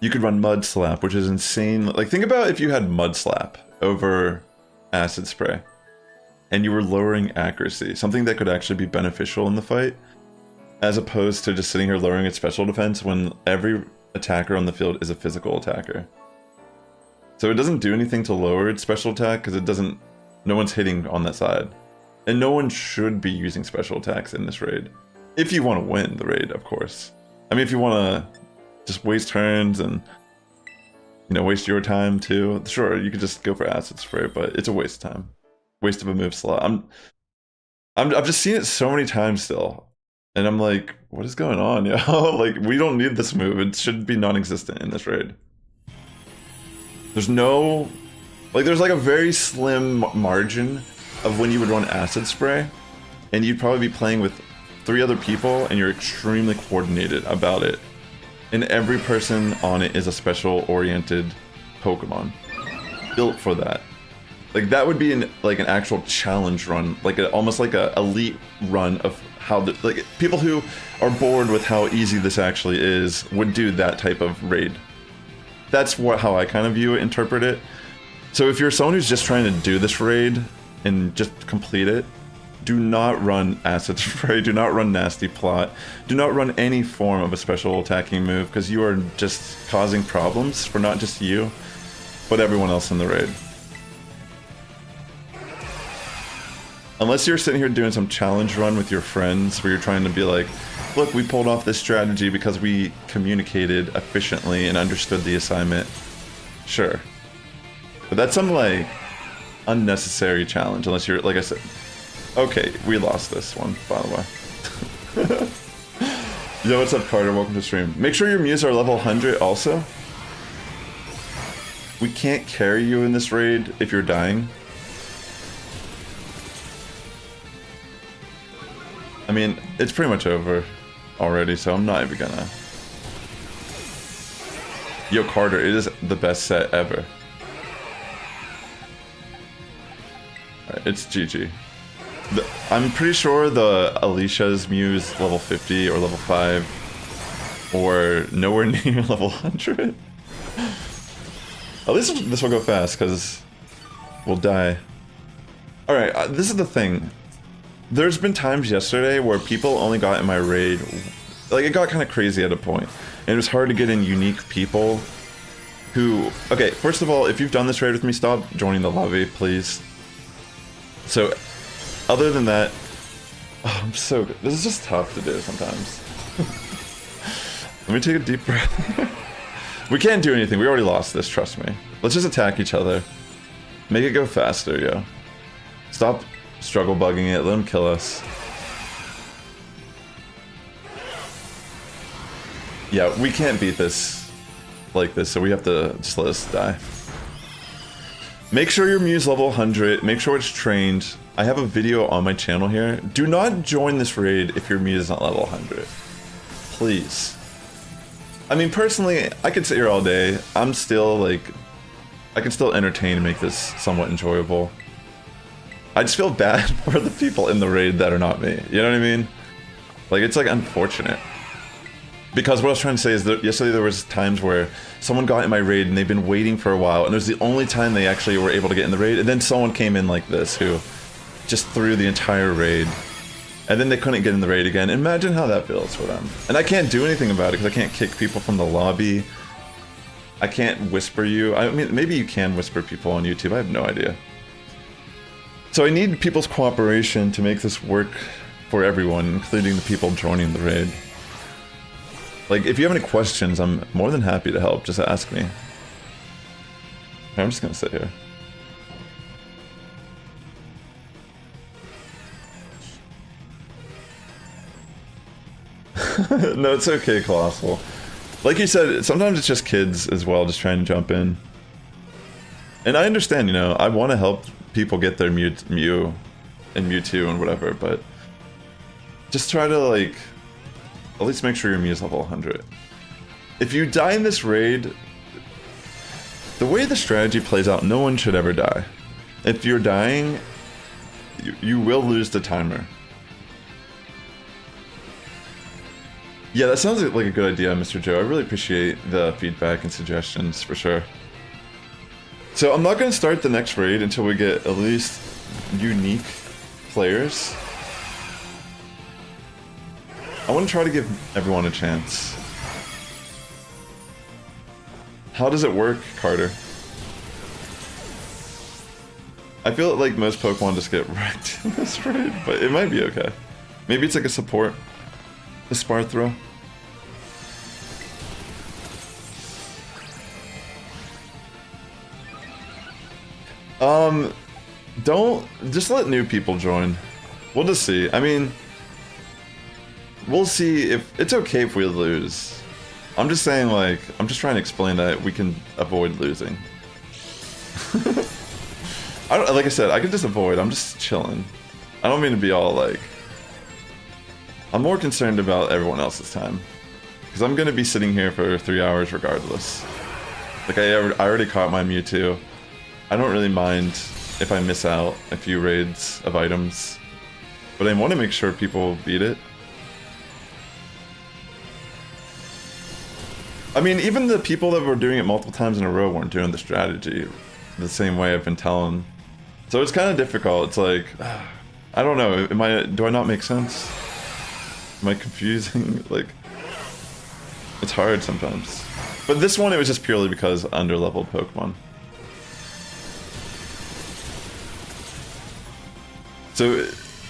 You could run Mud Slap, which is insane. Like, think about if you had Mud Slap over Acid Spray, and you were lowering accuracy, something that could actually be beneficial in the fight, as opposed to just sitting here lowering its special defense when every attacker on the field is a physical attacker. So it doesn't do anything to lower its special attack, because it doesn't... No one's hitting on that side. And no one should be using special attacks in this raid. If you want to win the raid, of course. I mean, if you want to just waste turns and, you know, waste your time too, sure, you could just go for Acid Spray, but it's a waste of time. Waste of a move slot. I've just seen it so many times still. And I'm like, what is going on, yo? Like, we don't need this move. It should be non-existent in this raid. There's no... Like, there's like a very slim margin of when you would run Acid Spray, and you'd probably be playing with 3 other people, and you're extremely coordinated about it. And every person on it is a special-oriented Pokemon. Built for that. Like, that would be an actual challenge run, like almost like a elite run of how like people who are bored with how easy this actually is would do that type of raid. That's how I kind of interpret it. So if you're someone who's just trying to do this raid and just complete it, do not run Acid Spray, do not run Nasty Plot, do not run any form of a special attacking move, because you are just causing problems for not just you, but everyone else in the raid. Unless you're sitting here doing some challenge run with your friends where you're trying to be like, look, we pulled off this strategy because we communicated efficiently and understood the assignment. Sure. But that's some, like, unnecessary challenge, unless you're, like I said, Okay, we lost this one, by the way. Yo, what's up, Carter? Welcome to stream. Make sure your Mews are level 100 also. We can't carry you in this raid if you're dying. I mean, it's pretty much over already, so I'm not even gonna... Yo, Carter, it is the best set ever. Alright, it's GG. I'm pretty sure the Alicia's Mew is level 50 or level 5. Or nowhere near level 100. At least this will go fast, because we'll die. Alright, this is the thing. There's been times yesterday where people only got in my raid... Like, it got kind of crazy at a point. And it was hard to get in unique people who... Okay, first of all, if you've done this raid with me, stop joining the lobby, please. So, other than that... Oh, I'm so good. This is just tough to do sometimes. Let me take a deep breath. We can't do anything. We already lost this, trust me. Let's just attack each other. Make it go faster, yo. Stop struggle bugging it. Let them kill us. Yeah, we can't beat this like this, so we have to just let us die. Make sure your Mew's level 100. Make sure it's trained. I have a video on my channel here. Do not join this raid if your Mew is not level 100. Please. I mean, personally, I could sit here all day. I'm still, like... I can still entertain and make this somewhat enjoyable. I just feel bad for the people in the raid that are not me. You know what I mean? Like, it's, like, unfortunate. Because what I was trying to say is that yesterday there was times where someone got in my raid and they've been waiting for a while, and it was the only time they actually were able to get in the raid, and then someone came in like this who just threw the entire raid. And then they couldn't get in the raid again. Imagine how that feels for them. And I can't do anything about it because I can't kick people from the lobby. I can't whisper you. I mean, maybe you can whisper people on YouTube. I have no idea. So I need people's cooperation to make this work for everyone, including the people joining the raid. Like, if you have any questions, I'm more than happy to help. Just ask me. I'm just gonna sit here. No, it's okay, Colossal. Like you said, sometimes it's just kids as well, just trying to jump in. And I understand, you know, I want to help people get their Mew and Mewtwo and whatever, but just try to, like, at least make sure your Mew is level 100. If you die in this raid, the way the strategy plays out, no one should ever die. If you're dying, you will lose the timer. Yeah, that sounds like a good idea, Mr. Joe. I really appreciate the feedback and suggestions, for sure. So I'm not going to start the next raid until we get at least unique players. I want to try to give everyone a chance. How does it work, Carter? I feel like most Pokemon just get wrecked in this raid, but it might be okay. Maybe it's like a support. A Spar throw. Don't just let new people join. We'll just see. I mean, we'll see if it's okay if we lose. I'm just saying, like, I'm just trying to explain that we can avoid losing. Like I said, I can just avoid. I'm just chilling. I don't mean to be all like. I'm more concerned about everyone else's time, because I'm gonna be sitting here for 3 hours regardless. Like I already caught my Mewtwo. I don't really mind if I miss out a few raids of items, but I want to make sure people beat it. I mean, even the people that were doing it multiple times in a row weren't doing the strategy the same way I've been telling. So it's kind of difficult. It's like, I don't know. Do I not make sense? Am I confusing? Like, it's hard sometimes. But this one, it was just purely because underleveled Pokemon. So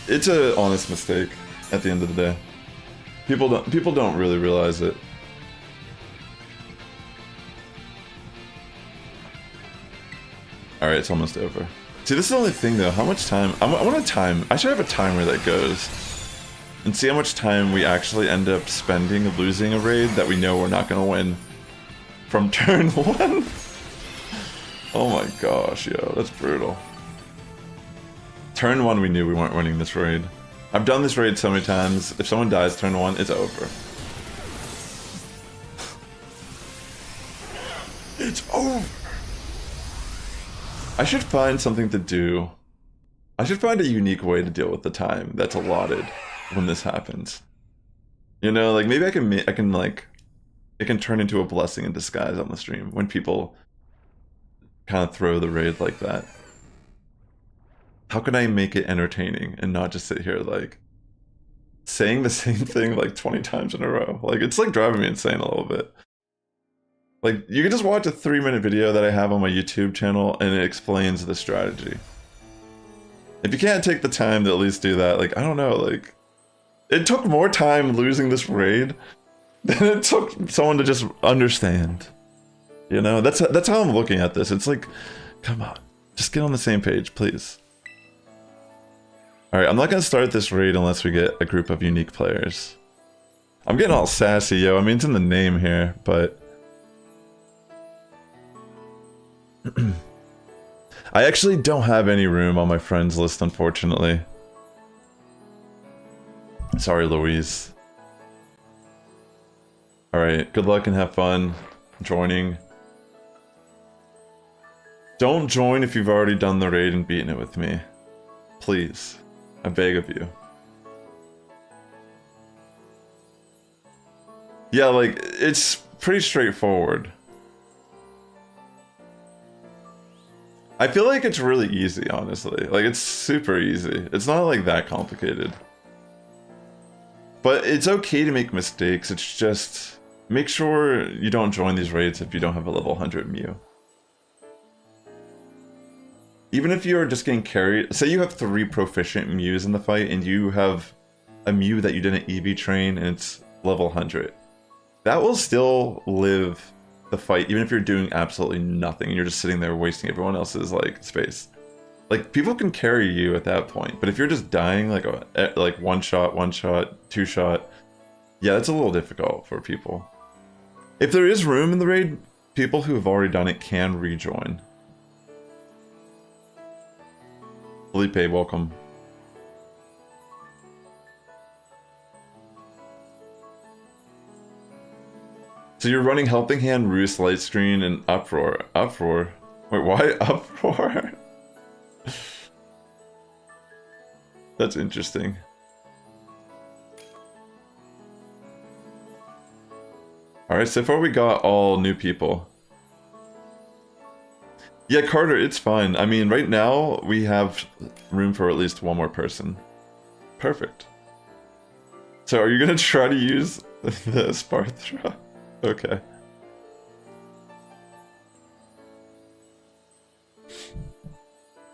it's an honest mistake at the end of the day. People don't really realize it. All right, it's almost over. See, this is the only thing though. How much time? I want a time. I should have a timer that goes and see how much time we actually end up spending losing a raid that we know we're not gonna win from turn 1. Oh my gosh, yo, that's brutal. Turn 1 we knew we weren't winning this raid. I've done this raid so many times. If someone dies turn 1, it's over. It's over. I should find something to do. I should find a unique way to deal with the time that's allotted when this happens. You know, like maybe I can like, it can turn into a blessing in disguise on the stream when people kind of throw the raid like that. How can I make it entertaining and not just sit here like saying the same thing like 20 times in a row? Like it's like driving me insane a little bit. Like you can just watch a 3-minute video that I have on my YouTube channel and it explains the strategy. If you can't take the time to at least do that, like I don't know, like it took more time losing this raid than it took someone to just understand. You know, that's how I'm looking at this. It's like, come on, just get on the same page, please. Alright, I'm not gonna start this raid unless we get a group of unique players. I'm getting all sassy, yo. I mean, it's in the name here, but... I actually don't have any room on my friends list, unfortunately. Sorry, Louise. Alright, good luck and have fun joining. Don't join if you've already done the raid and beaten it with me. Please. I beg of you. Yeah, like, it's pretty straightforward. I feel like it's really easy, honestly. Like, it's super easy. It's not, like, that complicated. But it's okay to make mistakes. It's just... make sure you don't join these raids if you don't have a level 100 Mew. Even if you're just getting carried, say you have 3 proficient Mews in the fight and you have a Mew that you didn't EV train and it's level 100. That will still live the fight even if you're doing absolutely nothing and you're just sitting there wasting everyone else's like space. Like people can carry you at that point, but if you're just dying like one shot, two shot, yeah, that's a little difficult for people. If there is room in the raid, people who have already done it can rejoin. Felipe, welcome. So you're running Helping Hand, Roost, Light Screen, and Uproar. Uproar? Wait, why Uproar? That's interesting. Alright, so far we got all new people. Yeah, Carter, it's fine. I mean, right now, we have room for at least one more person. Perfect. So, are you gonna try to use the Sparthra? Okay.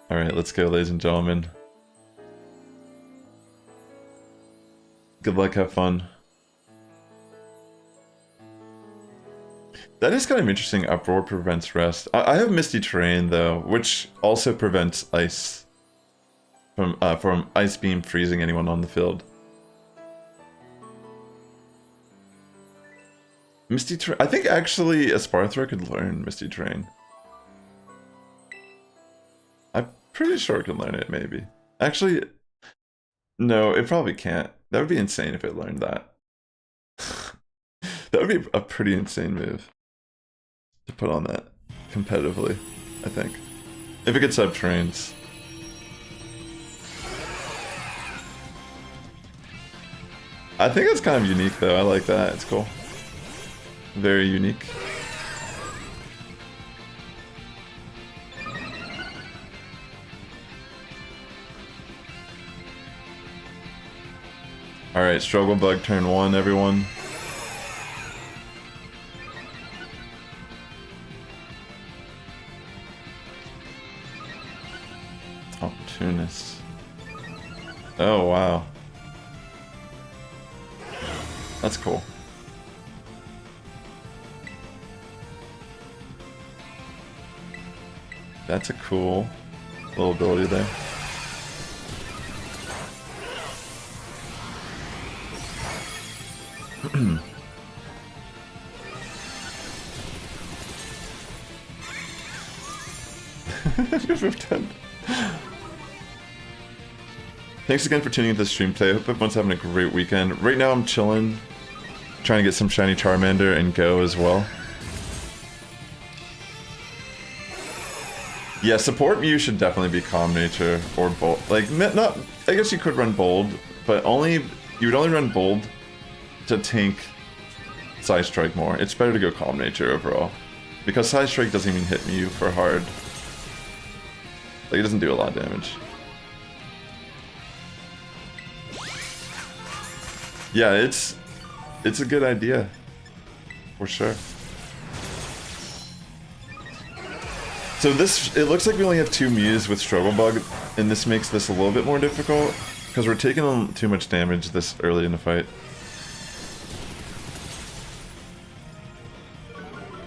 Alright, let's go, ladies and gentlemen. Good luck, have fun. That is kind of interesting. Uproar prevents rest. I have Misty Terrain though, which also prevents ice from Ice Beam freezing anyone on the field. Misty Terrain. I think actually a Sparthra could learn Misty Terrain. I'm pretty sure it can learn it, maybe. Actually, no, it probably can't. That would be insane if it learned that. That would be a pretty insane move to put on that competitively, I think. If it could sub-trains. I think it's kind of unique though, I like that, it's cool. Very unique. Alright, Struggle Bug turn 1, everyone. Opportunist. Oh, wow. That's cool. That's a cool Little ability there. Thanks again for tuning into the stream today. I hope everyone's having a great weekend. Right now I'm chilling, trying to get some shiny Charmander and Go as well. Yeah, support Mew should definitely be Calm Nature or Bold. Like, not. I guess you could run Bold, but you would only run Bold to tank Side Strike more. It's better to go Calm Nature overall, because Side Strike doesn't even hit Mew for hard. Like, it doesn't do a lot of damage. Yeah, it's a good idea, for sure. So it looks like we only have 2 Mews with Struggle Bug, and this makes this a little bit more difficult, because we're taking on too much damage this early in the fight.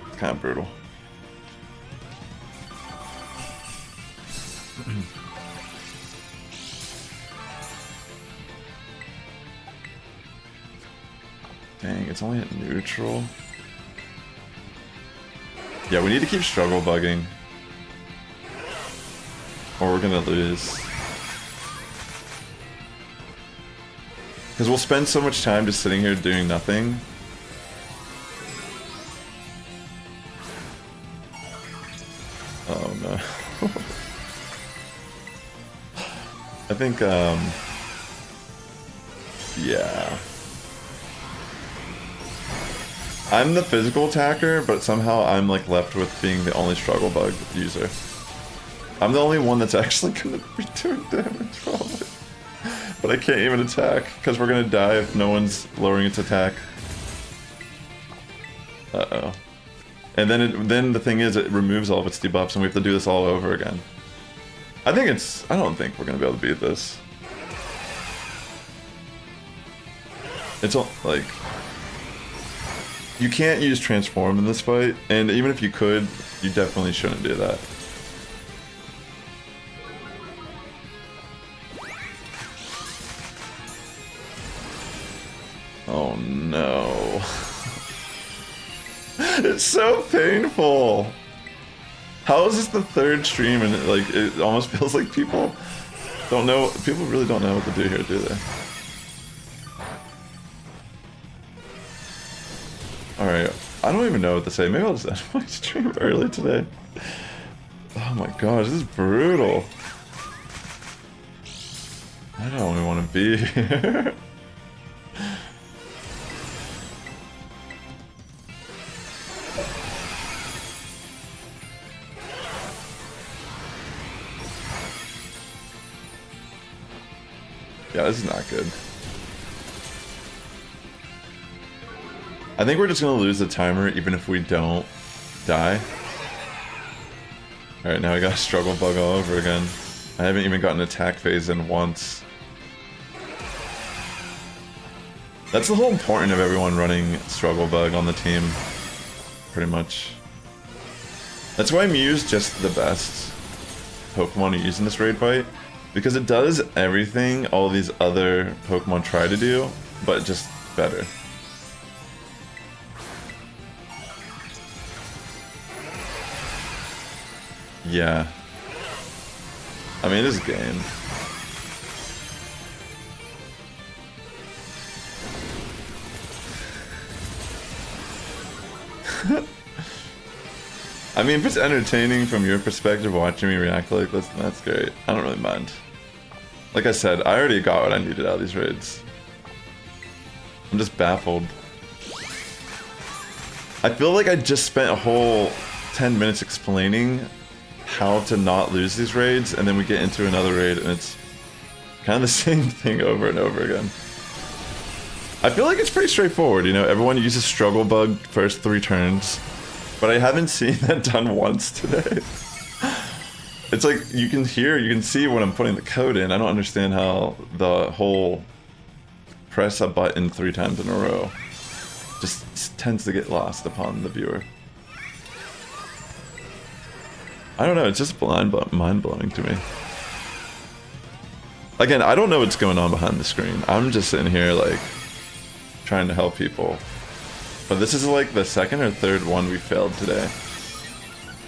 It's kind of brutal. Dang, it's only at neutral. Yeah, we need to keep Struggle Bugging, or we're gonna lose. Because we'll spend so much time just sitting here doing nothing. Oh no. I think, yeah. I'm the physical attacker, but somehow I'm like left with being the only Struggle Bug user. I'm the only one that's actually gonna be doing damage, probably. But I can't even attack, because we're gonna die if no one's lowering its attack. Uh-oh. And then the thing is, it removes all of its debuffs, and we have to do this all over again. I don't think we're gonna be able to beat this. It's all, like... You can't use Transform in this fight, and even if you could, you definitely shouldn't do that. Oh no. It's so painful! How is this the 3rd stream and it almost feels like people really don't know what to do here, do they? Alright, I don't even know what to say. Maybe I'll just end my stream early today. Oh my gosh, this is brutal. I don't even want to be here. Yeah, this is not good. I think we're just gonna lose the timer even if we don't die. Alright, now I got Struggle Bug all over again. I haven't even gotten attack phase in once. That's the whole point of everyone running Struggle Bug on the team. Pretty much. That's why Mew's just the best Pokemon to use in this raid fight. Because it does everything all these other Pokemon try to do, but just better. Yeah. I mean, this game. I mean, if it's entertaining from your perspective watching me react like this, then that's great. I don't really mind. Like I said, I already got what I needed out of these raids. I'm just baffled. I feel like I just spent a whole 10 minutes explaining how to not lose these raids, and then we get into another raid and it's kind of the same thing over and over again. I feel like it's pretty straightforward, you know, everyone uses Struggle Bug first 3 turns, but I haven't seen that done once today. It's like, you can see when I'm putting the code in. I don't understand how the whole press a button 3 times in a row just tends to get lost upon the viewer. I don't know, it's just mind-blowing to me. Again, I don't know what's going on behind the screen. I'm just sitting here like trying to help people. But this is like the second or third one we failed today.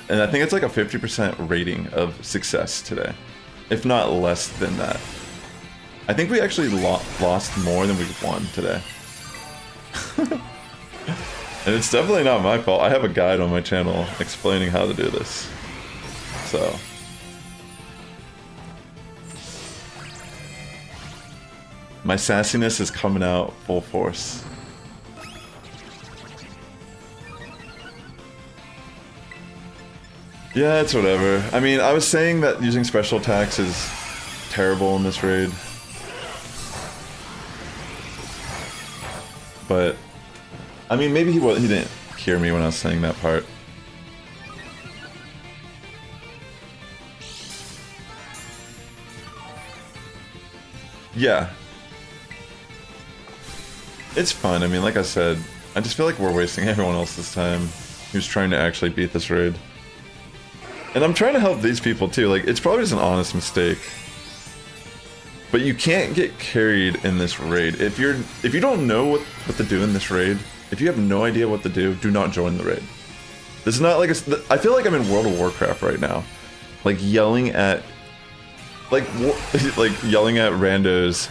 And I think it's like a 50% rating of success today. If not less than that. I think we actually lost more than we've won today. And it's definitely not my fault. I have a guide on my channel explaining how to do this. So. My sassiness is coming out full force. Yeah, it's whatever. I mean, I was saying that using special attacks is terrible in this raid. But, I mean, maybe he didn't hear me when I was saying that part. Yeah. It's fun. I mean, like I said, I just feel like we're wasting everyone else's time who's trying to actually beat this raid. And I'm trying to help these people too. Like, it's probably just an honest mistake. But you can't get carried in this raid. If you don't know what to do in this raid, if you have no idea what to do not join the raid. This is not like I feel like I'm in World of Warcraft right now. Like yelling at like yelling at randos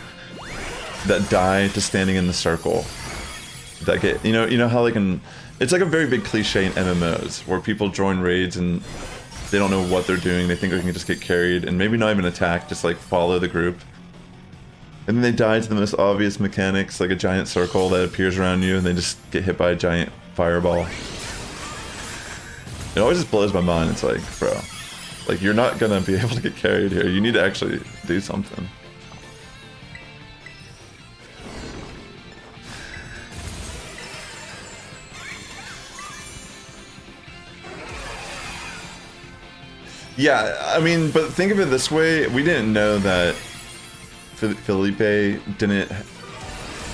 that die to standing in the circle. That get you know how like it's like a very big cliche in MMOs where people join raids and they don't know what they're doing. They think they can just get carried and maybe not even attack, just like follow the group. And then they die to the most obvious mechanics, like a giant circle that appears around you and they just get hit by a giant fireball. It always just blows my mind. It's like, bro, like you're not gonna be able to get carried here. You need to actually do something. Yeah, I mean, but think of it this way. We didn't know that Felipe didn't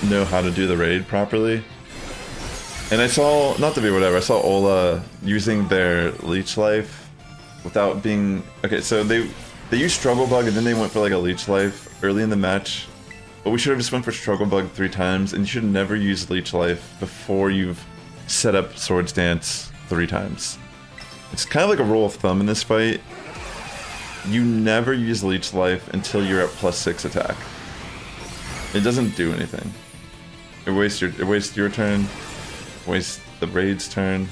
know how to do the raid properly. And I saw, not to be whatever, I saw Ola using their leech life without being... Okay, so they used Struggle Bug and then they went for like a leech life early in the match. But we should have just went for Struggle Bug 3 times, and you should never use leech life before you've set up Swords Dance 3 times. It's kind of like a rule of thumb in this fight. You never use Leech Life until you're at +6 attack. It doesn't do anything. It wastes your turn, wastes the raid's turn.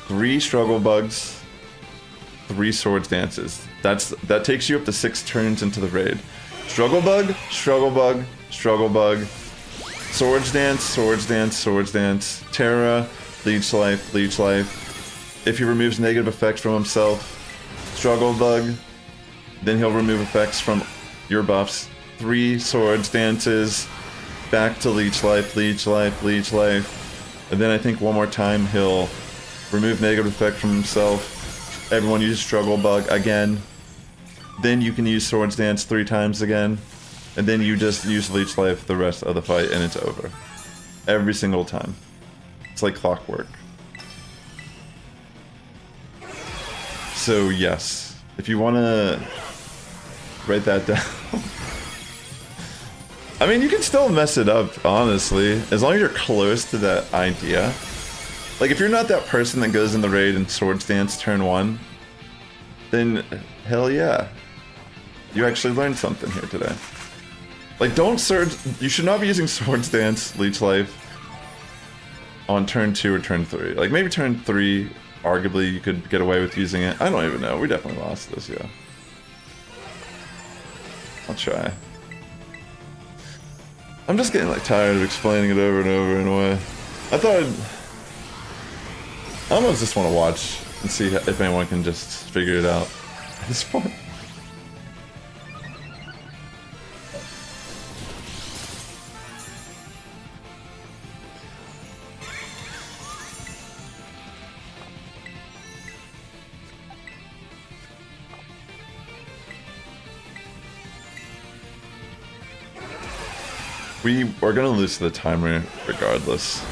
3 Struggle Bugs, 3 Swords Dances. That takes you up to 6 turns into the raid. Struggle Bug, Struggle Bug, Struggle Bug, Swords Dance, Swords Dance, Swords Dance, Tera, Leech Life, Leech Life. If he removes negative effects from himself, Struggle Bug, then he'll remove effects from your buffs. 3 Swords Dances, back to Leech Life, Leech Life, Leech Life. And then I think one more time he'll remove negative effect from himself. Everyone uses Struggle Bug again. Then you can use Swords Dance 3 times again. And then you just use Leech Life the rest of the fight and it's over. Every single time. It's like clockwork. So yes, if you want to write that down. I mean, you can still mess it up, honestly, as long as you're close to that idea. Like, if you're not that person that goes in the raid and Swords Dance turn 1, then hell yeah. You actually learned something here today. Like, you should not be using Swords Dance, Leech Life, on turn 2 or turn 3. Like, maybe turn 3, arguably you could get away with using it. I don't even know. We definitely lost this, yeah. I'll try. I'm just getting, like, tired of explaining it over and over in a way. I almost just want to watch and see if anyone can just figure it out at this point. We are gonna lose to the timer regardless.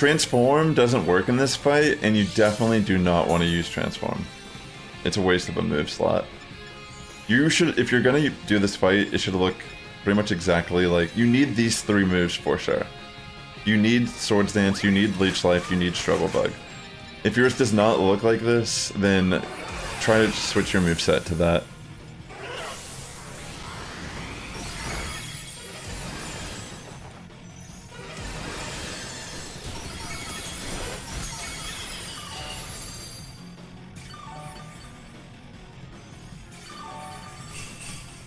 Transform doesn't work in this fight, and you definitely do not want to use Transform. It's a waste of a move slot. You should, if you're gonna do this fight, it should look pretty much exactly like, you need these 3 moves for sure. You need Swords Dance, you need Leech Life, you need Struggle Bug. If yours does not look like this, then try to switch your moveset to that.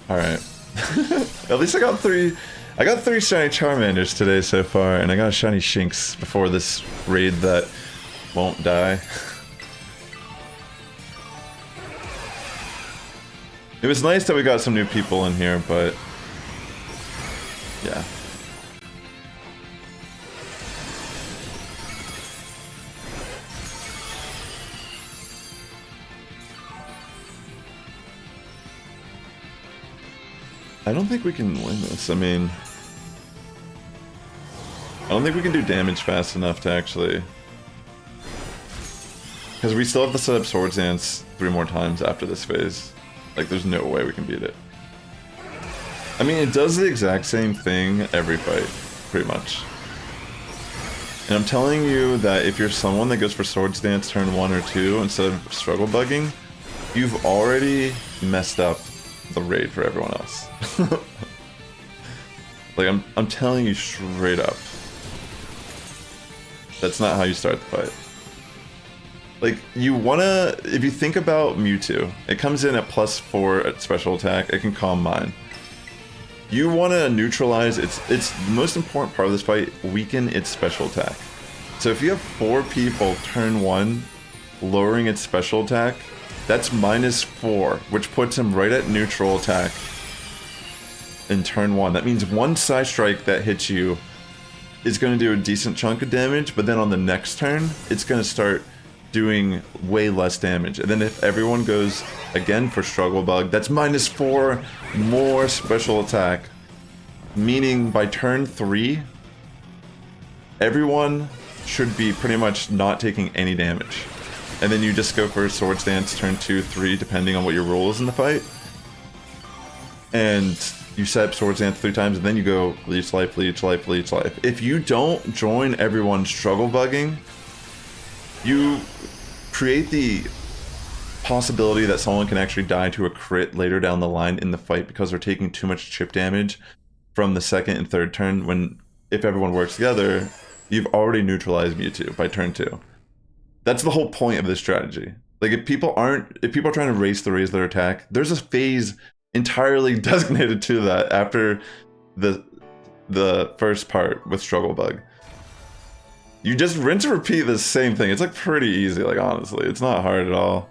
Alright. At least I got 3 shiny Charmanders today so far, and I got a shiny Shinx before this raid that won't die. It was nice that we got some new people in here, but yeah. I don't think we can win this. I mean, I don't think we can do damage fast enough to actually... Because we still have to set up Swords Dance 3 more times after this phase. Like, there's no way we can beat it. I mean, it does the exact same thing every fight, pretty much. And I'm telling you that if you're someone that goes for Swords Dance turn 1 or 2 instead of Struggle Bugging, you've already messed up the raid for everyone else. Like, I'm telling you straight up. That's not how you start the fight. Like, you wanna, if you think about Mewtwo, it comes in at +4 at special attack, it can Calm Mind. You wanna neutralize its the most important part of this fight, weaken its special attack. So if you have 4 people turn 1 lowering its special attack, that's -4, which puts him right at neutral attack in turn 1. That means one Psy Strike that hits you is going to do a decent chunk of damage, but then on the next turn, it's going to start doing way less damage. And then if everyone goes again for Struggle Bug, that's -4 more special attack. Meaning by turn 3, everyone should be pretty much not taking any damage. And then you just go for Swords Dance turn 2, 3, depending on what your role is in the fight. And you set up Swords Dance 3 times, and then you go Leech Life, Leech Life, Leech Life. If you don't join everyone Struggle Bugging, you create the possibility that someone can actually die to a crit later down the line in the fight because they're taking too much chip damage from the second and third turn, when if everyone works together, you've already neutralized Mewtwo by turn 2. That's the whole point of this strategy. Like, if people are trying to raise their attack, there's a phase entirely designated to that after the first part with Struggle Bug. You just rinse and repeat the same thing. It's like pretty easy, like, honestly. It's not hard at all.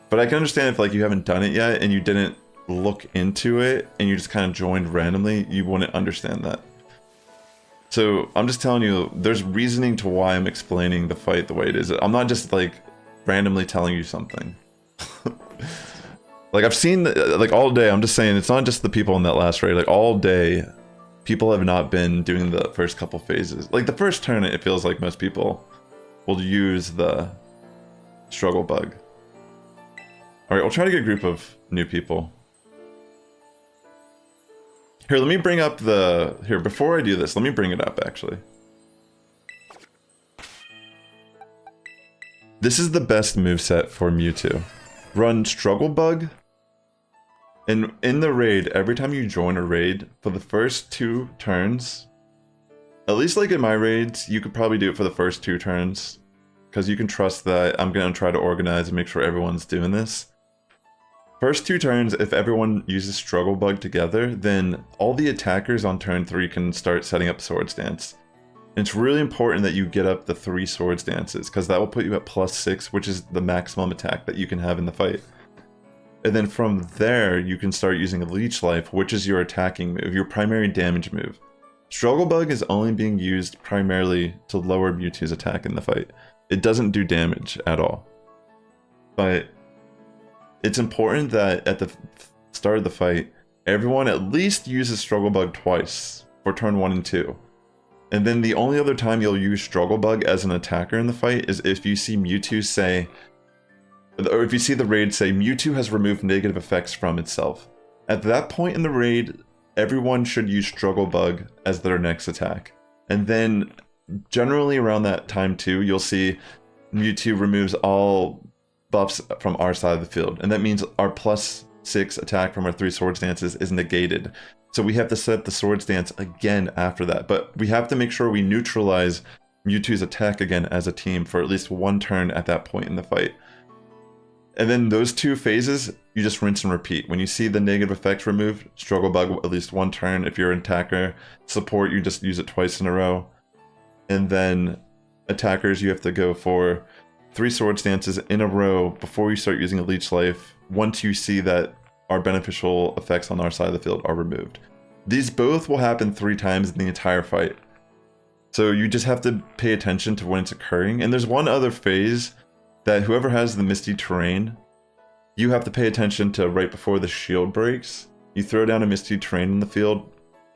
But I can understand if, like, you haven't done it yet and you didn't look into it and you just kind of joined randomly, you wouldn't understand that. So I'm just telling you, there's reasoning to why I'm explaining the fight the way it is. I'm not just like randomly telling you something. Like, I've seen, like, all day, I'm just saying, it's not just the people in that last raid. Like, all day, people have not been doing the first couple phases. Like, the first turn, it feels like most people will use the Struggle Bug. Alright, we'll try to get a group of new people. Here, let me bring up the... Here, before I do this, let me bring it up, actually. This is the best moveset for Mewtwo. Run Struggle Bug. And in the raid, every time you join a raid, for the first 2 turns... At least, like, in my raids, you could probably do it for the first 2 turns. Because you can trust that I'm going to try to organize and make sure everyone's doing this. First 2 turns, if everyone uses Struggle Bug together, then all the attackers on turn 3 can start setting up Swords Dance. And it's really important that you get up the 3 Swords Dances, because that will put you at +6, which is the maximum attack that you can have in the fight. And then from there, you can start using Leech Life, which is your attacking move, your primary damage move. Struggle Bug is only being used primarily to lower Mewtwo's attack in the fight. It doesn't do damage at all. But it's important that at the start of the fight, everyone at least uses Struggle Bug twice for turn 1 and 2. And then the only other time you'll use Struggle Bug as an attacker in the fight is if you see Mewtwo say, or if you see the raid say, Mewtwo has removed negative effects from itself. At that point in the raid, everyone should use Struggle Bug as their next attack. And then, generally around that time too, you'll see Mewtwo removes all buffs from our side of the field. And that means our +6 attack from our 3 Swords Dances is negated. So we have to set up the Swords Dance again after that. But we have to make sure we neutralize Mewtwo's attack again as a team for at least 1 turn at that point in the fight. And then those 2 phases, you just rinse and repeat. When you see the negative effects removed, Struggle Bug at least 1 turn. If you're an attacker, support, you just use it twice in a row. And then attackers, you have to go for 3 Swords Dances in a row before you start using a Leech Life, once you see that our beneficial effects on our side of the field are removed. These both will happen 3 times in the entire fight. So you just have to pay attention to when it's occurring. And there's one other phase that whoever has the Misty Terrain, you have to pay attention to right before the shield breaks. You throw down a Misty Terrain in the field,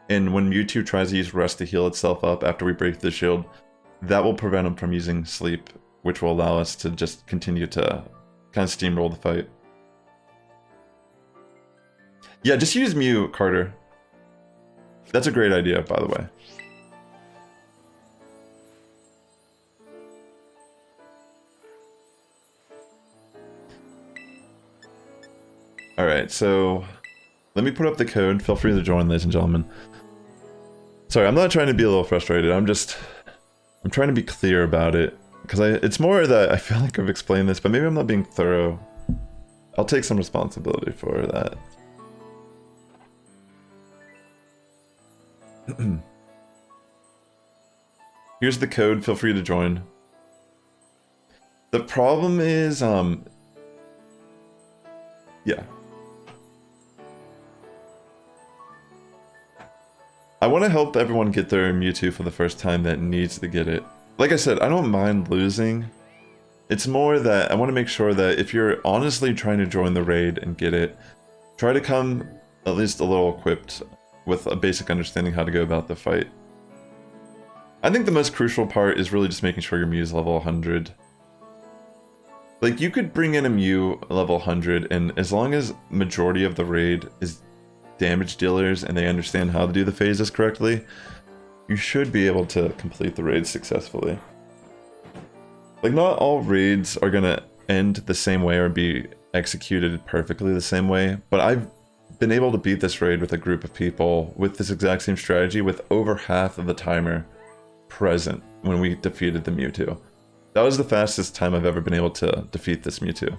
and when Mewtwo tries to use Rest to heal itself up after we break the shield, that will prevent him from using Sleep, which will allow us to just continue to kind of steamroll the fight. Yeah, just use Mew, Carter. That's a great idea, by the way. Alright, so let me put up the code. Feel free to join, ladies and gentlemen. Sorry, I'm not trying to be a little frustrated. I'm trying to be clear about it. Because it's more that I feel like I've explained this, but maybe I'm not being thorough. I'll take some responsibility for that. Here's the code, feel free to join. The problem is, yeah. I want to help everyone get their Mewtwo for the first time that needs to get it. Like I said, I don't mind losing. It's more that I want to make sure that if you're honestly trying to join the raid and get it, try to come at least a little equipped with a basic understanding how to go about the fight. I think the most crucial part is really just making sure your Mew is level 100. Like, you could bring in a Mew level 100, and as long as majority of the raid is damage dealers and they understand how to do the phases correctly, you should be able to complete the raid successfully. Like, not all raids are gonna end the same way or be executed perfectly the same way, but I've been able to beat this raid with a group of people with this exact same strategy with over half of the timer present when we defeated the Mewtwo. That was the fastest time I've ever been able to defeat this Mewtwo.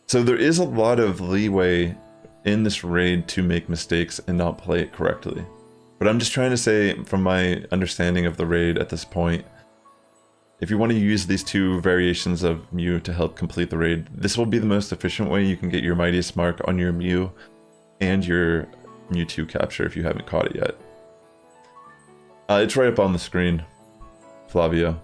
So there is a lot of leeway in this raid to make mistakes and not play it correctly. But I'm just trying to say, from my understanding of the raid at this point, if you want to use these 2 variations of Mew to help complete the raid, this will be the most efficient way you can get your Mightiest Mark on your Mew and your Mewtwo capture if you haven't caught it yet. It's right up on the screen, Flavio.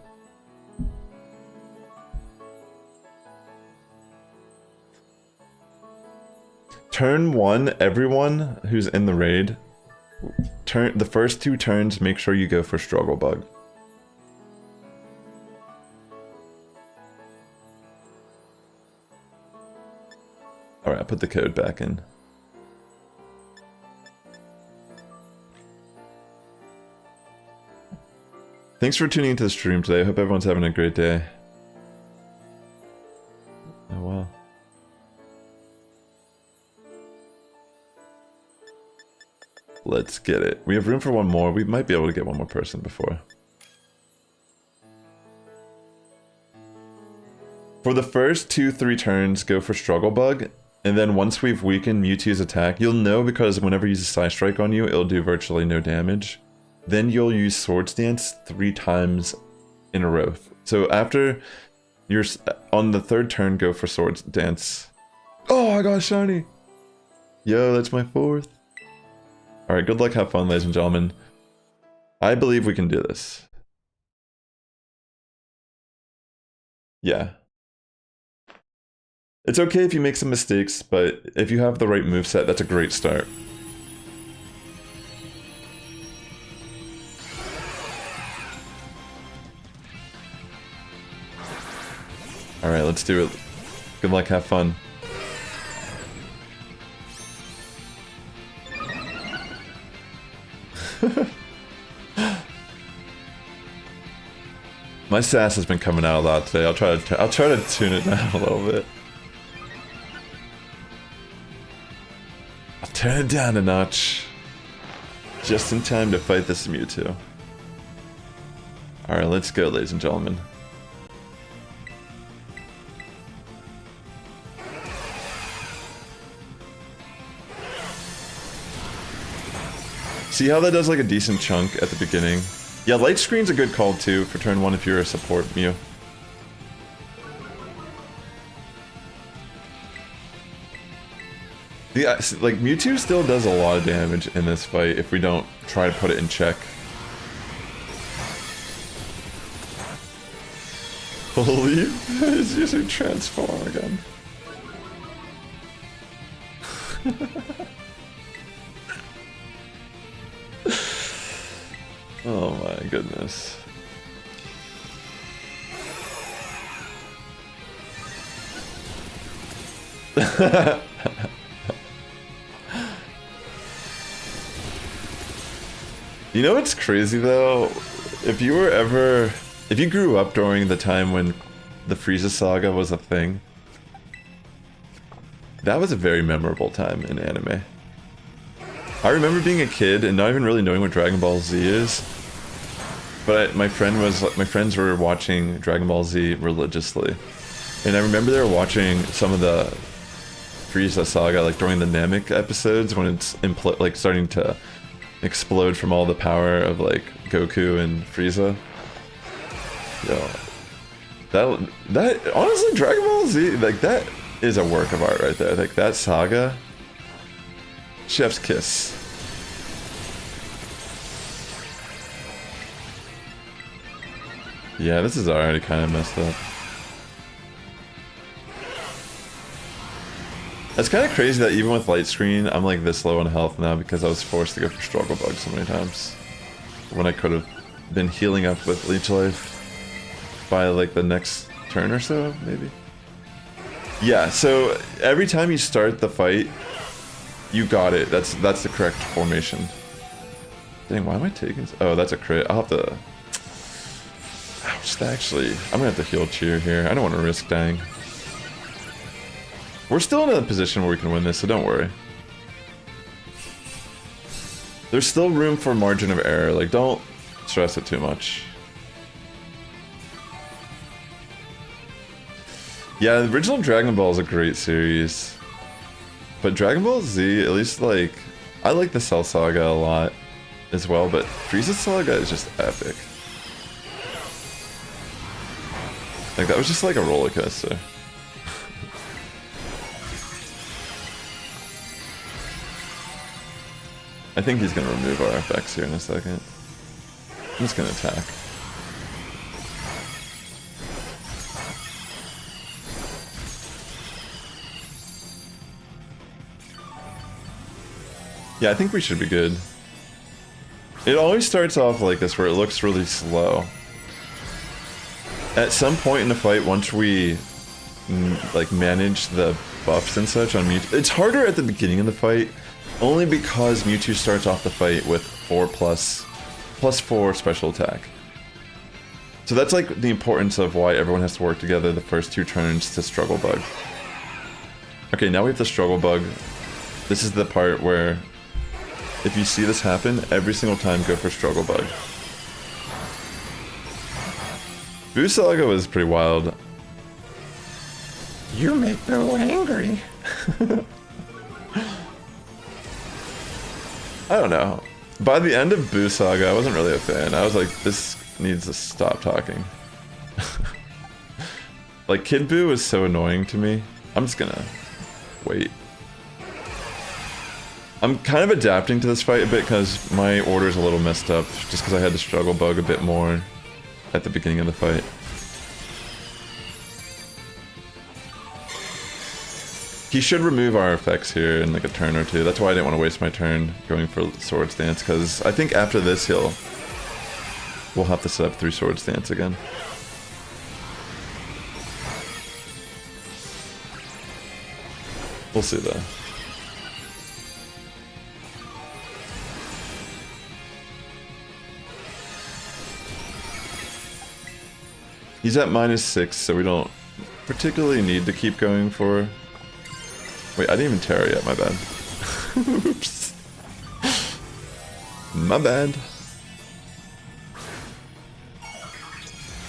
Turn 1, everyone who's in the raid, the first 2 turns, make sure you go for Struggle Bug. Alright, I'll put the code back in. Thanks for tuning into the stream today. I hope everyone's having a great day. Oh wow. Let's get it. We have room for one more. We might be able to get one more person before. For the first 2-3 turns, go for Struggle Bug. And then once we've weakened Mewtwo's attack, you'll know because whenever you use a Side Strike on you, it'll do virtually no damage. Then you'll use Swords Dance 3 times in a row. So after you're on the 3rd turn, go for Swords Dance. Oh, I got shiny! Yo, that's my 4th. Alright, good luck, have fun, ladies and gentlemen. I believe we can do this. Yeah. It's okay if you make some mistakes, but if you have the right moveset, that's a great start. Alright, let's do it. Good luck, have fun. My sass has been coming out a lot today. I'll try to tune it down a little bit. I'll turn it down a notch. Just in time to fight this Mewtwo. Alright, let's go, ladies and gentlemen. See how that does like a decent chunk at the beginning? Yeah, light screen's a good call too for turn 1 if you're a support Mew. Yeah, like Mewtwo still does a lot of damage in this fight if we don't try to put it in check. Believe is using transform again. Oh my goodness. You know what's crazy though? If you grew up during the time when the Frieza saga was a thing, that was a very memorable time in anime. I remember being a kid and not even really knowing what Dragon Ball Z is, but my friends were watching Dragon Ball Z religiously, and I remember they were watching some of the Frieza saga like during the Namek episodes when it's like starting to explode from all the power of like Goku and Frieza. Yo, that honestly, Dragon Ball Z, like that is a work of art right there. Like that saga, chef's kiss. Yeah, this is already kind of messed up. It's kind of crazy that even with light screen, I'm like this low on health now because I was forced to go for struggle bug so many times. When I could have been healing up with leech life by like the next turn or so, maybe. Yeah, so every time you start the fight, you got it. That's the correct formation. Dang, why am I taking... Oh, that's a crit. I'll have to... Ouch, actually... I'm gonna have to heal Cheer here. I don't want to risk dying. We're still in a position where we can win this, so don't worry. There's still room for margin of error. Like, don't stress it too much. Yeah, the original Dragon Ball is a great series. But Dragon Ball Z, at least like... I like the Cell Saga a lot as well, but Frieza Saga is just epic. Like, that was just like a roller coaster. I think he's gonna remove our effects here in a second. I'm just gonna attack. Yeah, I think we should be good. It always starts off like this, where it looks really slow. At some point in the fight, once we like manage the buffs and such on Mewtwo, it's harder at the beginning of the fight, only because Mewtwo starts off the fight with 4 plus 4 special attack. So that's like the importance of why everyone has to work together the first 2 turns to struggle bug. Okay, now we have the struggle bug. This is the part where if you see this happen, every single time go for struggle bug. Boo Saga was pretty wild. You make Boo angry. I don't know. By the end of Boo Saga, I wasn't really a fan. I was like, this needs to stop talking. Like, Kid Boo was so annoying to me. I'm just gonna wait. I'm kind of adapting to this fight a bit because my order is a little messed up, just because I had to struggle bug a bit more at the beginning of the fight. He should remove our effects here in like a turn or two. That's why I didn't want to waste my turn going for Swords Dance, because I think after this we'll have to set up 3 Swords Dance again. We'll see though. He's at -6, so we don't particularly need to keep going for... Wait, I didn't even Tera yet, my bad. Oops. My bad.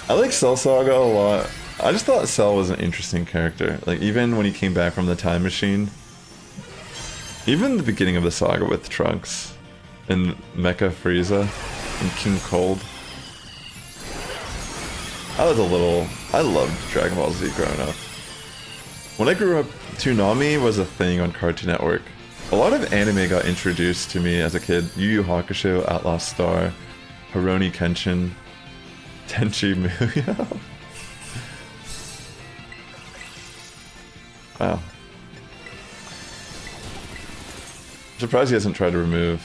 I like Cell Saga a lot. I just thought Cell was an interesting character. Like, even when he came back from the time machine. Even the beginning of the saga with Trunks. And Mecha Frieza. And King Cold. I loved Dragon Ball Z growing up. When I grew up, Toonami was a thing on Cartoon Network. A lot of anime got introduced to me as a kid. Yu Yu Hakusho, Outlaw Star, Rurouni Kenshin, Tenchi Muyo. Wow. I'm surprised he hasn't tried to remove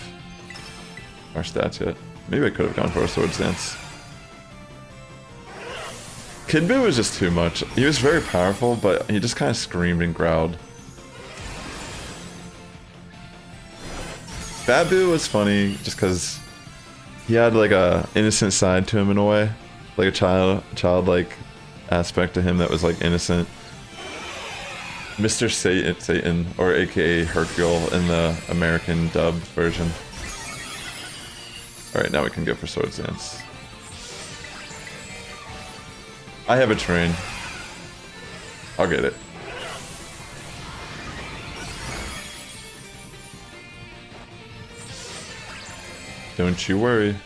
our stats yet. Maybe I could have gone for a Swords Dance. Kid Buu was just too much. He was very powerful, but he just kind of screamed and growled. Bad Buu was funny just because he had like a innocent side to him in a way. Like a childlike aspect to him that was like innocent. Mr. Satan, or aka Hercule in the American dubbed version. Alright, now we can go for Swords Dance. I have a train. I'll get it. Don't you worry.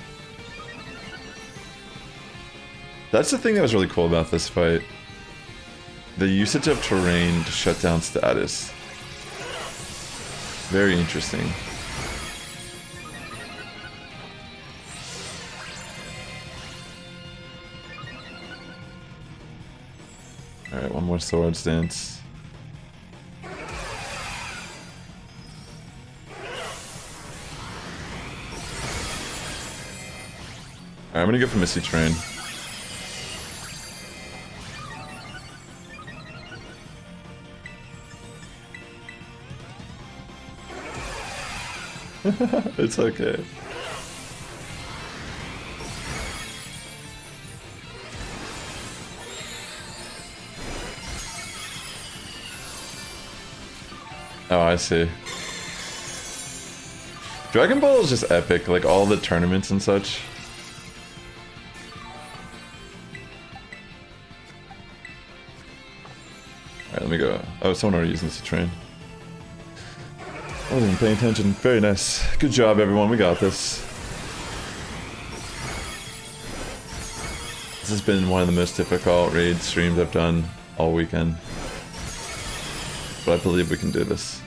That's the thing that was really cool about this fight. The usage of terrain to shut down status. Very interesting. Alright, one more Swords Dance. Alright, I'm gonna go for Misty Train. It's okay. Oh, I see. Dragon Ball is just epic, like all the tournaments and such. Alright, let me go. Oh, someone already using this train. I wasn't even paying attention. Very nice. Good job, everyone. We got this. This has been one of the most difficult raid streams I've done all weekend. But I believe we can do this.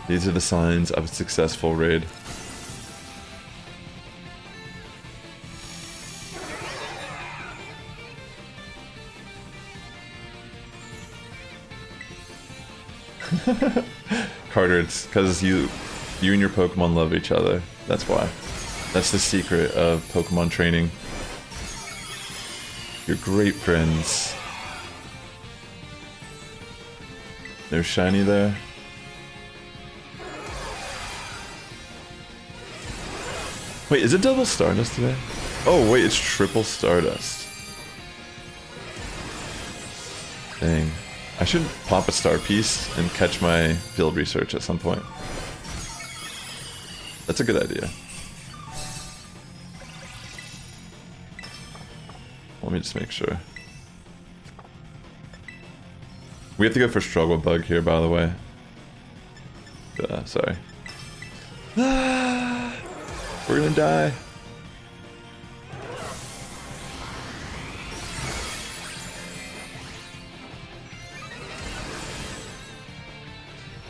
These are the signs of a successful raid. Carter, it's because you and your Pokemon love each other. That's why. That's the secret of Pokemon training. You're great friends. There's Shiny there. Wait, is it double Stardust today? Oh wait, it's triple Stardust. Dang. I should pop a star piece and catch my field research at some point. That's a good idea. Let me just make sure. We have to go for Struggle Bug here, by the way. Sorry. Ah, we're gonna die.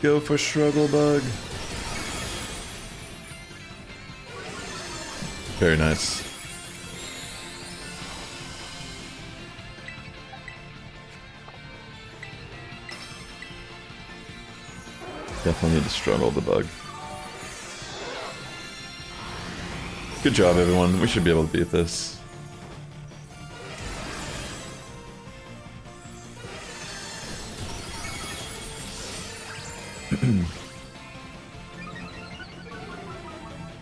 Go for Struggle Bug. Very nice. Definitely need to struggle the bug. Good job, everyone. We should be able to beat this.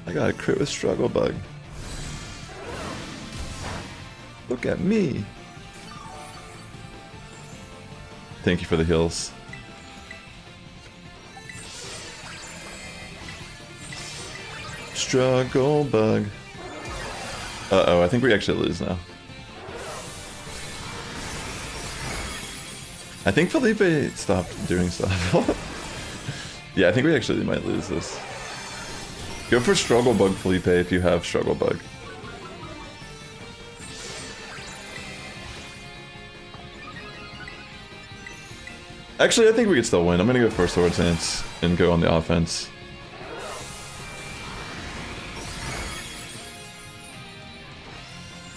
I got a crit with Struggle Bug. Look at me. Thank you for the heals. Struggle Bug. Uh-oh, I think we actually lose now. I think Felipe stopped doing stuff. Yeah, I think we actually might lose this. Go for Struggle Bug, Felipe, if you have Struggle Bug. Actually, I think we could still win. I'm gonna go for Sword Dance and go on the offense.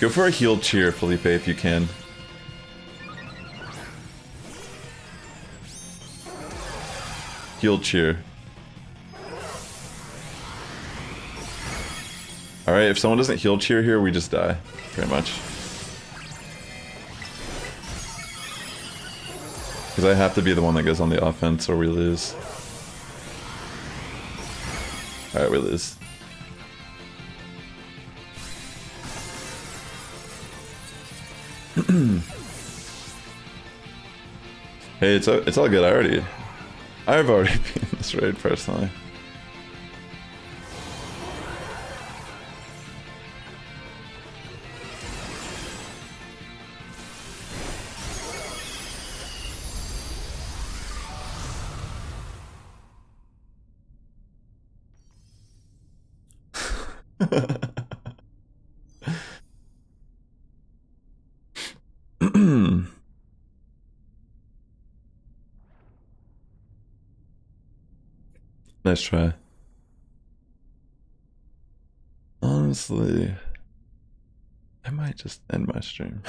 Go for a heal cheer, Felipe, if you can. Heal cheer. Alright, if someone doesn't heal cheer here, we just die. Pretty much. Because I have to be the one that goes on the offense or we lose. Alright, we lose. Hey, it's all good. I've already been in this raid personally. Nice try. Honestly, I might just end my stream.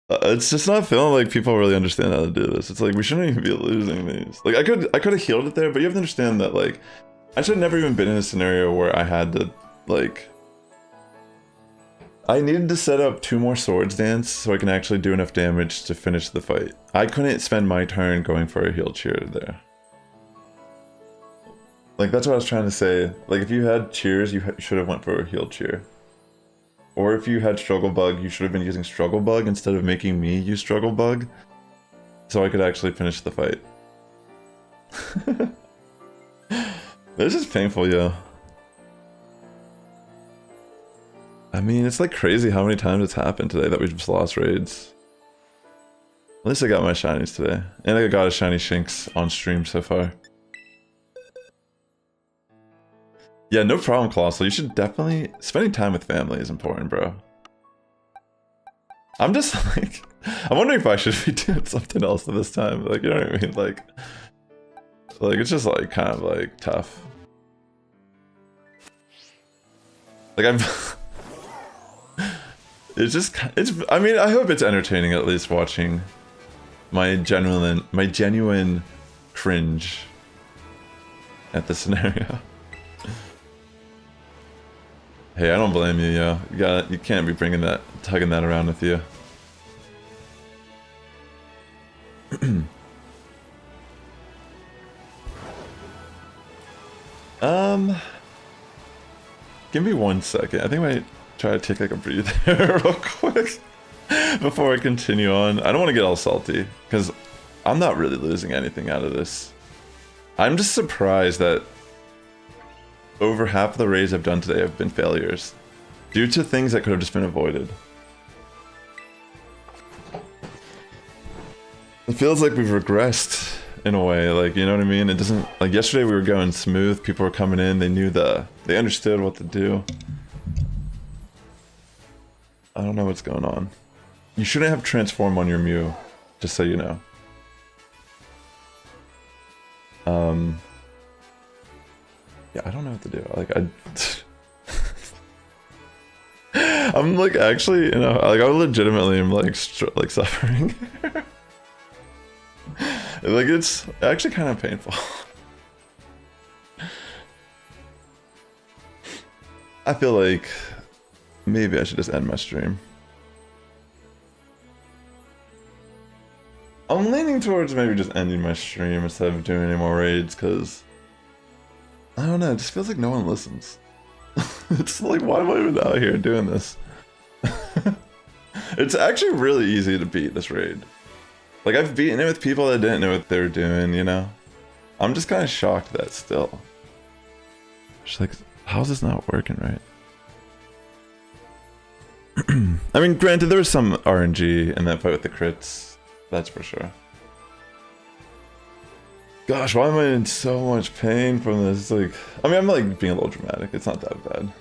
It's just not feeling like people really understand how to do this. It's like we shouldn't even be losing these. Like I could have healed it there, but you have to understand that like I should have never even been in a scenario where I had to like I needed to set up 2 more Swords Dance so I can actually do enough damage to finish the fight. I couldn't spend my turn going for a heal cheer there. Like, that's what I was trying to say. Like, if you had cheers, you should have went for a heal cheer. Or if you had Struggle Bug, you should have been using Struggle Bug instead of making me use Struggle Bug. So I could actually finish the fight. This is painful, yo. I mean, it's like crazy how many times it's happened today that we just lost raids. At least I got my shinies today. And I got a shiny Shinx on stream so far. Yeah, no problem, Colossal. You should definitely... Spending time with family is important, bro. I'm just like... I'm wondering if I should be doing something else at this time. Like, you know what I mean? Like, it's just like, kind of like, tough. Like, I'm... It's just... I mean, I hope it's entertaining at least watching my genuine cringe at the scenario. Hey, I don't blame you, yo. You can't be tugging that around with you. Give me 1 second. I think I might try to take like a breather real quick before I continue on. I don't want to get all salty because I'm not really losing anything out of this. I'm just surprised that over half of the raids I've done today have been failures due to things that could have just been avoided. It feels like we've regressed in a way, like, you know what I mean? It doesn't, like yesterday we were going smooth, people were coming in, they understood what to do. I don't know what's going on. You shouldn't have transform on your Mew, just so you know. Yeah, I don't know what to do. Like, I'm like actually, you know, like I legitimately am like suffering. Like it's actually kind of painful. I feel like maybe I should just end my stream. I'm leaning towards maybe just ending my stream instead of doing any more raids, because I don't know, it just feels like no one listens. It's like, why am I even out here doing this? It's actually really easy to beat this raid. Like, I've beaten it with people that didn't know what they were doing, you know? I'm just kind of shocked that still. Just like, how's this not working right? I mean, granted, there was some RNG in that fight with the crits. That's for sure. Gosh, why am I in so much pain from this? Like, I mean, I'm like being a little dramatic. It's not that bad.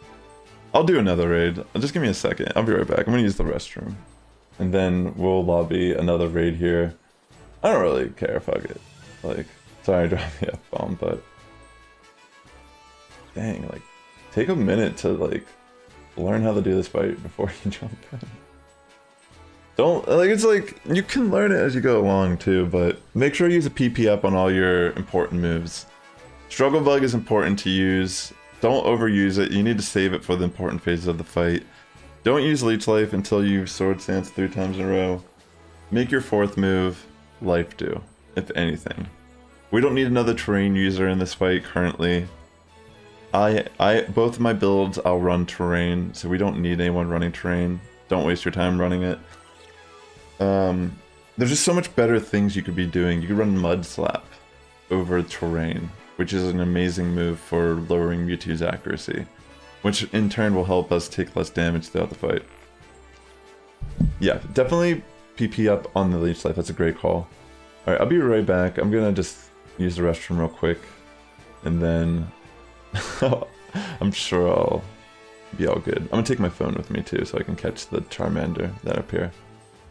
I'll do another raid. Just give me a second. I'll be right back. I'm gonna use the restroom. And then we'll lobby another raid here. I don't really care, fuck it. Like, sorry I dropped the F-bomb, but... Dang, like, take a minute to, like, learn how to do this fight before you jump in. Don't, like, it's like, you can learn it as you go along too, but make sure you use a PP up on all your important moves. Struggle Bug is important to use. Don't overuse it. You need to save it for the important phases of the fight. Don't use Leech Life until you Sword Stance 3 times in a row. Make your 4th move Life do, if anything. We don't need another terrain user in this fight currently. Both of my builds, I'll run terrain, so we don't need anyone running terrain. Don't waste your time running it. There's just so much better things you could be doing. You could run Mud Slap over terrain, which is an amazing move for lowering Mewtwo's accuracy, which in turn will help us take less damage throughout the fight. Yeah, definitely PP up on the Leech Life. That's a great call. Alright, I'll be right back. I'm gonna just use the restroom real quick, and then I'm sure I'll be all good. I'm gonna take my phone with me too, so I can catch the Charmander that up here.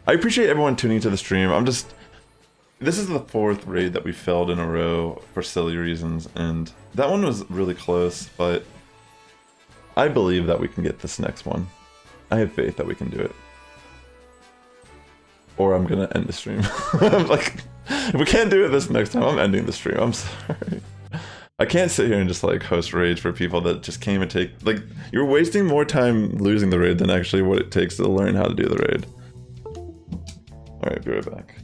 I appreciate everyone tuning to the stream. This is the 4th raid that we failed in a row for silly reasons, and that one was really close, but I believe that we can get this next one. I have faith that we can do it. Or I'm gonna end the stream. I'm like, if we can't do it this next time, I'm ending the stream. I'm sorry. I can't sit here and just like host raids for people that just came and take, like, you're wasting more time losing the raid than actually what it takes to learn how to do the raid. Alright, be right back.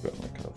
Grab my cup.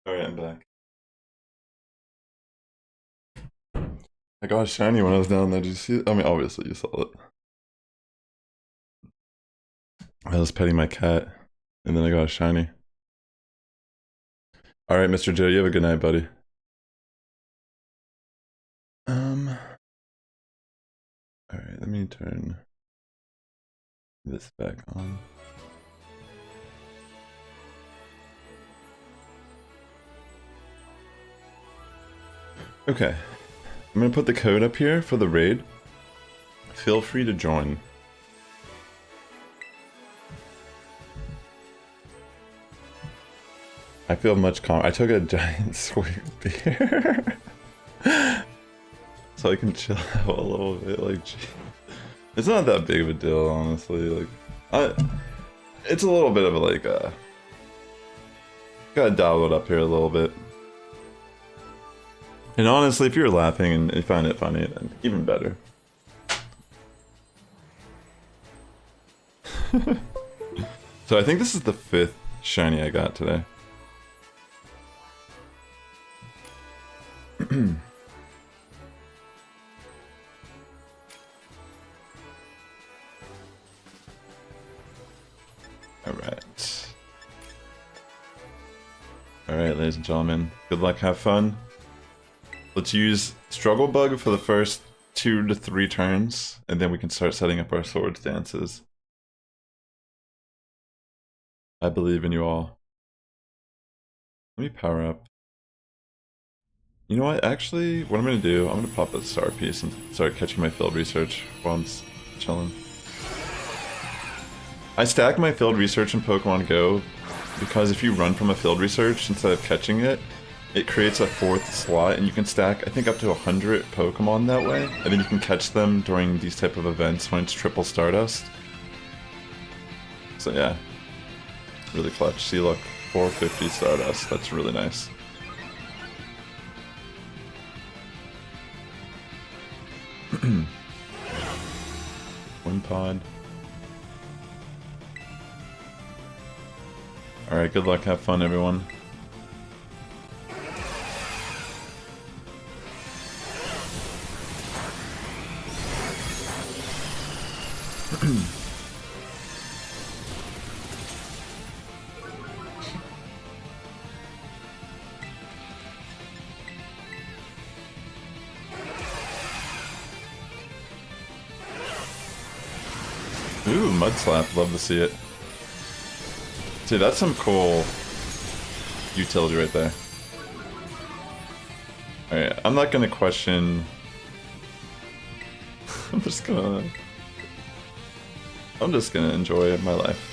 Alright, I'm back. I got a shiny when I was down there. Did you see it? I mean, obviously you saw it. I was petting my cat, and then I got a shiny. Alright, Mr. Joe, you have a good night, buddy. Alright, let me turn this back on. Okay, I'm gonna put the code up here for the raid. Feel free to join. I feel much calmer. I took a giant swig of beer. So I can chill out a little bit, like, geez. It's not that big of a deal, honestly, like, it's a little bit of a, like, gotta dial it up here a little bit. And honestly, if you're laughing and you find it funny, then even better. So I think this is the 5th shiny I got today. Alright, ladies and gentlemen, good luck, have fun. Let's use Struggle Bug for the first 2 to 3 turns, and then we can start setting up our sword stances. I believe in you all. Let me power up. You know what, actually, what I'm gonna do, I'm gonna pop a star piece and start catching my field research while I'm chilling. I stack my field research in Pokemon Go because if you run from a field research instead of catching it, it creates a 4th slot and you can stack, I think, up to 100 Pokemon that way, and then you can catch them during these type of events when it's triple Stardust. So yeah, really clutch. See, look, 450 Stardust, that's really nice. Wimpod. Alright, good luck, have fun, everyone. Ooh, Mud Slap, love to see it. See, that's some cool utility right there. Alright, I'm not gonna question... I'm just gonna enjoy my life.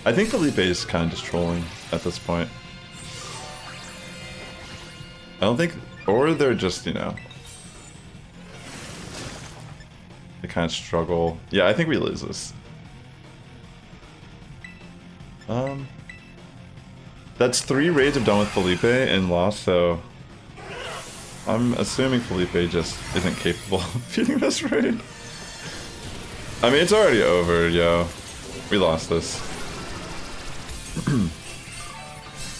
I think Felipe is kind of just trolling at this point. I don't think, or they're just, you know, they kind of struggle. Yeah, I think we lose this. That's 3 raids I've done with Felipe and lost, so I'm assuming Felipe just isn't capable of beating this raid. I mean, it's already over, yo. We lost this.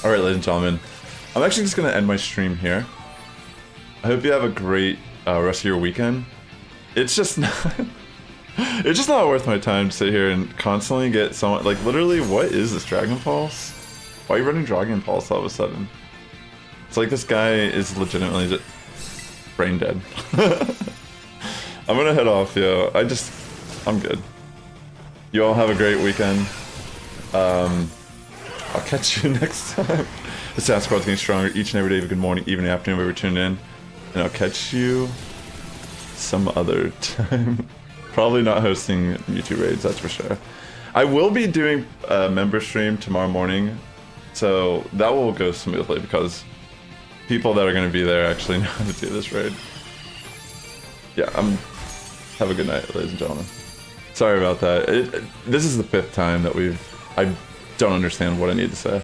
Alright, ladies and gentlemen. I'm actually just gonna end my stream here. I hope you have a great rest of your weekend. It's just not... it's just not worth my time to sit here and constantly get someone... Like, literally, what is this, Dragon Pulse? Why are you running Dragon Pulse all of a sudden? It's like this guy is legitimately just brain dead. I'm gonna head off, yo. I'm good. You all have a great weekend. I'll catch you next time. The Sass Squad's getting stronger each and every day. Good morning, evening, afternoon, wherever you're tuned in. And I'll catch you some other time. Probably not hosting Mewtwo Raids, that's for sure. I will be doing a member stream tomorrow morning, so that will go smoothly because people that are going to be there actually know how to do this raid. Yeah, have a good night, ladies and gentlemen. Sorry about that. This is the 5th time that I don't understand what I need to say.